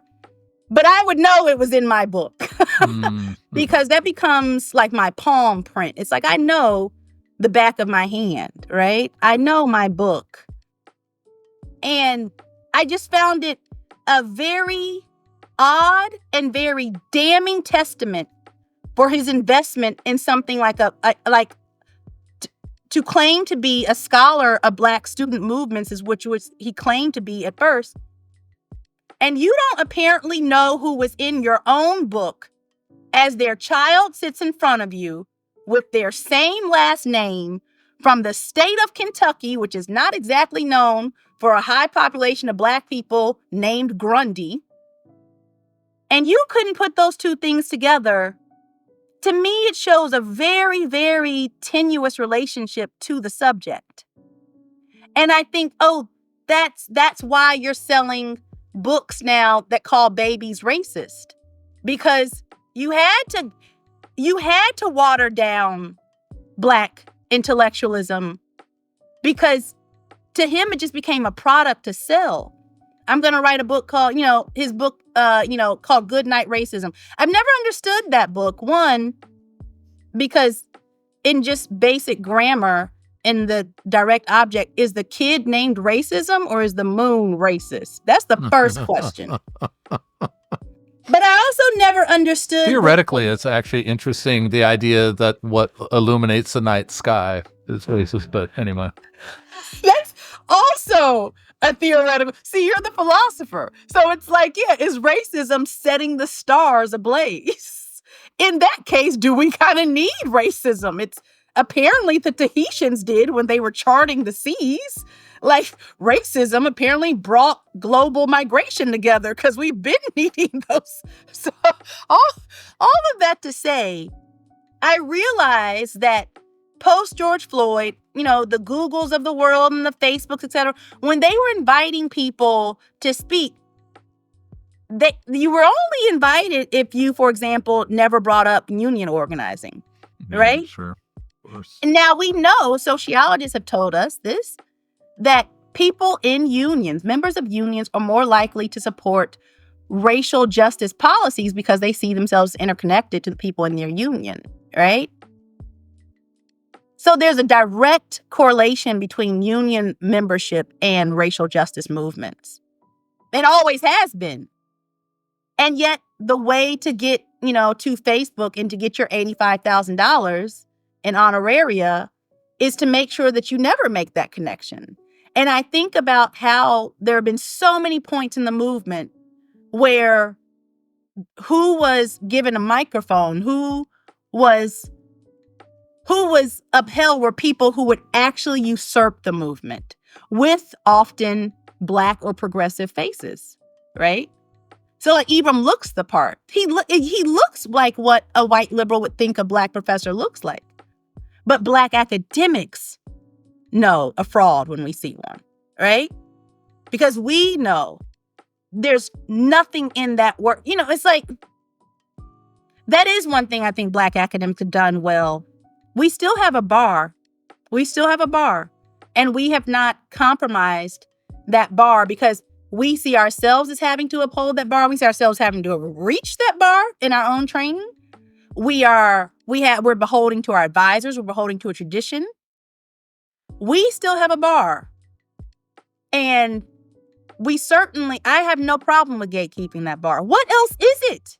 B: but I would know it was in my book because that becomes my palm print. It's I know the back of my hand, right? I know my book. And I just found it a very odd and very damning testament for his investment in something to claim to be a scholar of Black student movements, which he claimed to be at first. And you don't apparently know who was in your own book as their child sits in front of you with their same last name from the state of Kentucky, which is not exactly known for a high population of Black people named Grundy. And you couldn't put those two things together. To me, it shows a very, very tenuous relationship to the subject. And I think, that's why you're selling books now that call babies racist. Because you had to water down Black intellectualism, because to him it just became a product to sell. I'm going to write a book called, his book, called Good Night Racism. I've never understood that book. One, because in just basic grammar, in the direct object, is the kid named racism or is the moon racist? That's the first question. But I also never understood.
A: Theoretically, it's actually interesting, the idea that what illuminates the night sky is racist. But anyway.
B: That's also a theoretical. See, you're the philosopher. So it's is racism setting the stars ablaze? In that case, do we kind of need racism? It's apparently the Tahitians did when they were charting the seas. Racism apparently brought global migration together, because we've been needing those. So all of that to say, I realize that post George Floyd, the Googles of the world and the Facebooks, et cetera, when they were inviting people to speak, you were only invited if you, for example, never brought up union organizing, right?
A: Sure, of course.
B: And now we know, sociologists have told us this, that people in unions, members of unions, are more likely to support racial justice policies because they see themselves interconnected to the people in their union, right? So there's a direct correlation between union membership and racial justice movements. It always has been. And yet the way to get, to Facebook and to get your $85,000 in honoraria is to make sure that you never make that connection. And I think about how there have been so many points in the movement where who was given a microphone, who was upheld were people who would actually usurp the movement with often Black or progressive faces, right? So Ibram looks the part. He looks like what a white liberal would think a Black professor looks like. But Black academics know a fraud when we see one, right? Because we know there's nothing in that work. It's that is one thing I think Black academics have done well. We still have a bar. And we have not compromised that bar because we see ourselves as having to uphold that bar. We see ourselves having to reach that bar in our own training. we're beholding to our advisors, we're beholding to a tradition. We still have a bar. And I have no problem with gatekeeping that bar. What else is it?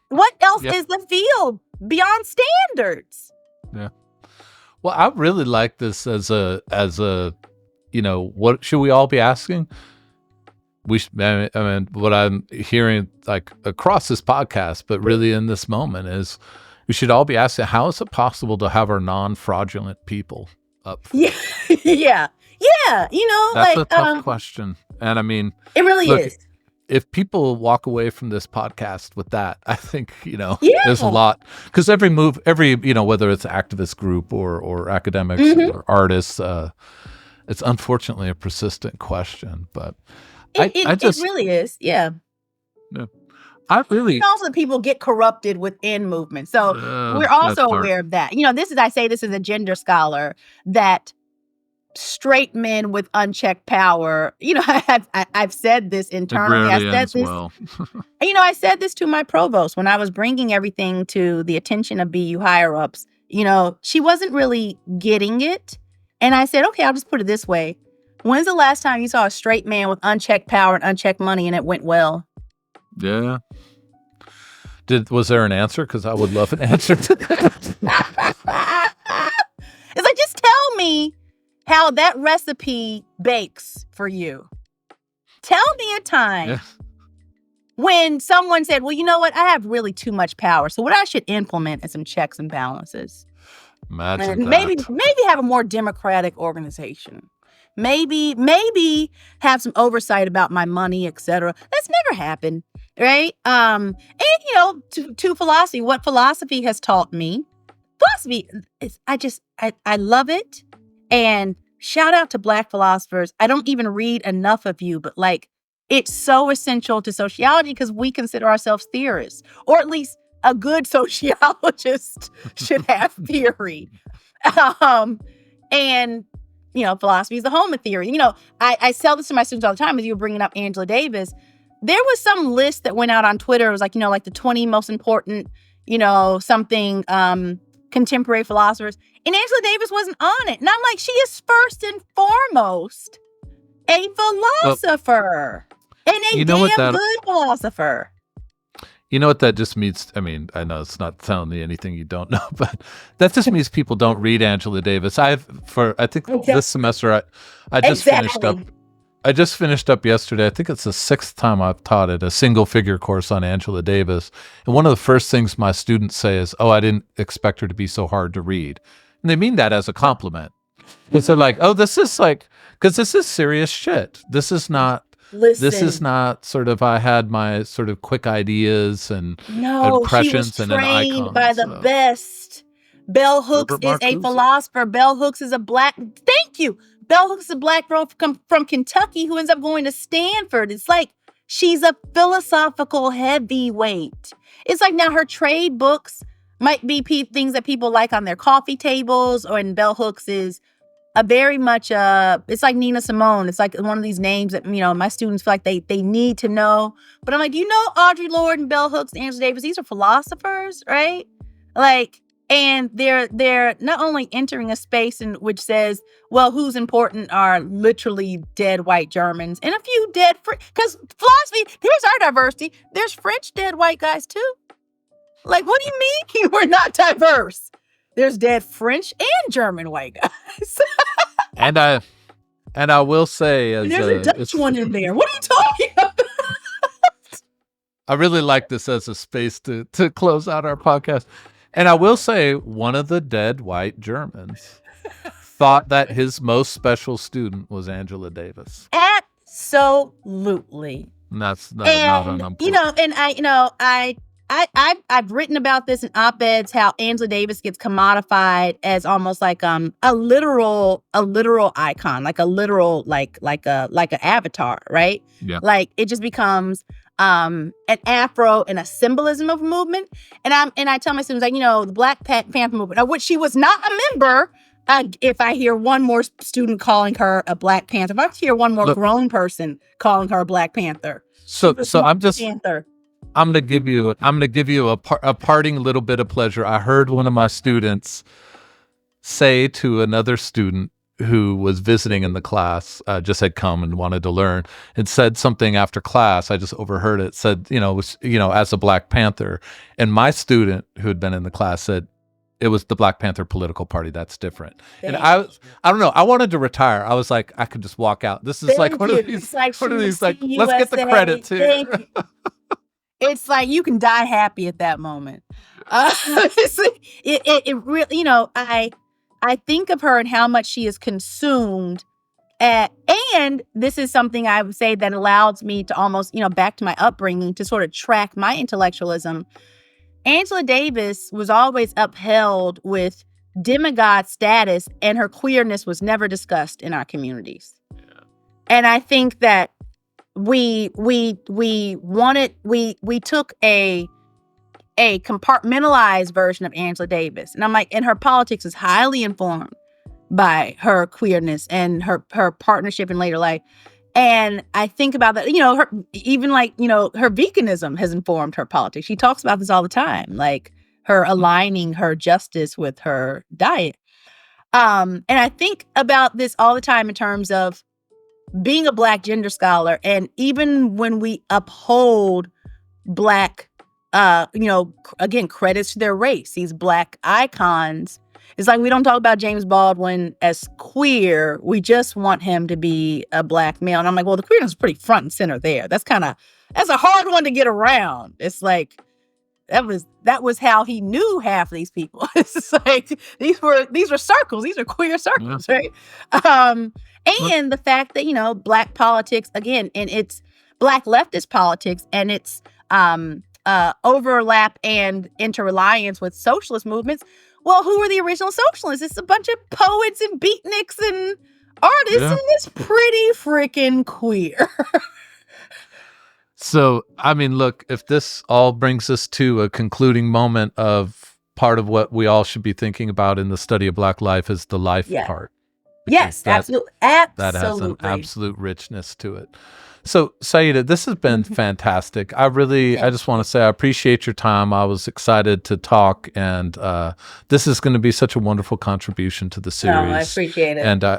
B: What else is the field beyond standards?
A: Yeah. Well, I really like this as a, what should we all be asking? I mean, what I'm hearing like across this podcast, but really in this moment is we should all be asking, how is it possible to have our non-fraudulent people up?
B: Yeah. Yeah.
A: That's a tough question. And I mean,
B: it really is.
A: If people walk away from this podcast with that, I think, there's a lot, because every whether it's activist group or academics or artists, it's unfortunately a persistent question, but
B: it really is. Yeah. Also, people get corrupted within movements. So we're also aware of that. I say this as a gender scholar, that straight men with unchecked power, I've said this internally. I said this to my provost when I was bringing everything to the attention of BU higher ups. She wasn't really getting it. And I said, okay, I'll just put it this way. When's the last time you saw a straight man with unchecked power and unchecked money and it went well?
A: Yeah. Was there an answer? Because I would love an answer to that.
B: It's like, just tell me how that recipe bakes for you. Tell me a time when someone said, well, you know what? I have really too much power. So what I should implement is some checks and balances.
A: Imagine
B: maybe have a more democratic organization. Maybe have some oversight about my money, etc. That's never happened, right? And to philosophy, what philosophy has taught me, is I love it. And shout out to Black philosophers. I don't even read enough of you, but it's so essential to sociology because we consider ourselves theorists, or at least a good sociologist should have theory. And philosophy is the home of theory. I tell this to my students all the time, as you were bringing up Angela Davis. There was some list that went out on Twitter. It was like the 20 most important, contemporary philosophers. And Angela Davis wasn't on it. And I'm like, she is first and foremost a philosopher. And a damn good philosopher.
A: You know what that just means? I mean, I know it's not telling me anything you don't know, but that just means people don't read Angela Davis. I think this semester I just finished up. I just finished up yesterday. I think it's the 6th time I've taught it, a single figure course on Angela Davis. And one of the first things my students say is, "Oh, I didn't expect her to be so hard to read." And they mean that as a compliment. Because they're like, "Oh, this is because this is serious shit. This is not."
B: Listen.
A: This is not sort of, I had my sort of quick ideas and impressions and an icon.
B: She was trained by the best. Bell Hooks is a philosopher. Bell Hooks is a Black. Thank you. Bell Hooks is a Black girl from Kentucky who ends up going to Stanford. It's like she's a philosophical heavyweight. It's like now her trade books might be things that people like on their coffee tables, or in Bell Hooks is a very much it's like Nina Simone. It's like one of these names that my students feel like they need to know. But I'm like, do you know Audre Lorde and Bell Hooks and Angela Davis? These are philosophers, right? And they're not only entering a space in which says, well, who's important are literally dead white Germans and a few dead because philosophy, here's our diversity. There's French dead white guys too. Like, what do you mean we're not diverse? There's dead French and German white guys.
A: and I will say,
B: there's a Dutch one in there. What are you talking about?
A: I really like this as a space to close out our podcast. And I will say, one of the dead white Germans thought that his most special student was Angela Davis.
B: Absolutely.
A: And that's not unimportant.
B: I've written about this in op-eds, how Angela Davis gets commodified as almost like a literal icon, like a literal like an avatar, right?
A: Yeah.
B: Like it just becomes an afro and a symbolism of a movement. And I tell my students, the Black Panther movement, of which she was not a member. If I hear one more student calling her a Black Panther, if I hear one more grown person calling her a Black Panther,
A: so I'm just
B: Panther.
A: gonna give you a parting little bit of pleasure. I heard one of my students say to another student who was visiting in the class, just had come and wanted to learn, and said something after class. I just overheard it. Said, as a Black Panther, and my student who had been in the class said, it was the Black Panther political party. That's different. And I don't know. I wanted to retire. I was like, I could just walk out. This is like one of these, let's get the credits here.
B: It's like you can die happy at that moment. It really, I think of her and how much she is consumed. And this is something I would say that allows me to almost, back to my upbringing, to sort of track my intellectualism. Angela Davis was always upheld with demigod status, and her queerness was never discussed in our communities. Yeah. And I think that we took a compartmentalized version of Angela Davis. And I'm like, and her politics is highly informed by her queerness and her partnership in later life. And I think about that, her veganism has informed her politics. She talks about this all the time, like her aligning her justice with her diet. And I think about this all the time in terms of being a Black gender scholar. And even when we uphold Black, again, credits to their race, these Black icons, it's like we don't talk about James Baldwin as queer. We just want him to be a Black male. And I'm like, well, the queerness is pretty front and center there. That's a hard one to get around. It's like, that was how he knew half of these people. It's like, these were circles. These are queer circles, yeah. Right? And the fact that, Black politics, again, and it's Black leftist politics and its overlap and interreliance with socialist movements. Well, who were the original socialists? It's a bunch of poets and beatniks and artists, yeah. And it's pretty freaking queer.
A: So, I mean, look, if this all brings us to a concluding moment of part of what we all should be thinking about in the study of Black life is the life part.
B: Yes, absolutely.
A: That has an absolute richness to it. So, Saida, this has been fantastic. I just want to say I appreciate your time. I was excited to talk, and this is going to be such a wonderful contribution to the series.
B: No, I appreciate it.
A: And I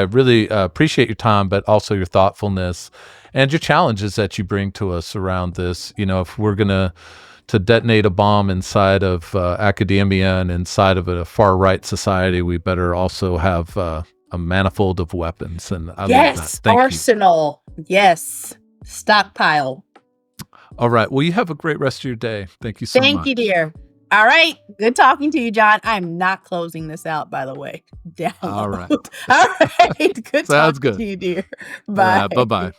A: really appreciate your time, but also your thoughtfulness and your challenges that you bring to us around this. If we're going to detonate a bomb inside of academia and inside of a far-right society, we better also have a manifold of weapons. And I love that. Thank
B: arsenal. You. Yes. Stockpile.
A: All right. Well, you have a great rest of your day. Thank you so much.
B: Thank you, dear. All right. Good talking to you, John. I'm not closing this out, by the way. Down.
A: All right.
B: All right. Good
A: Sounds
B: talking
A: good.
B: to you, dear. Bye.
A: Bye-bye.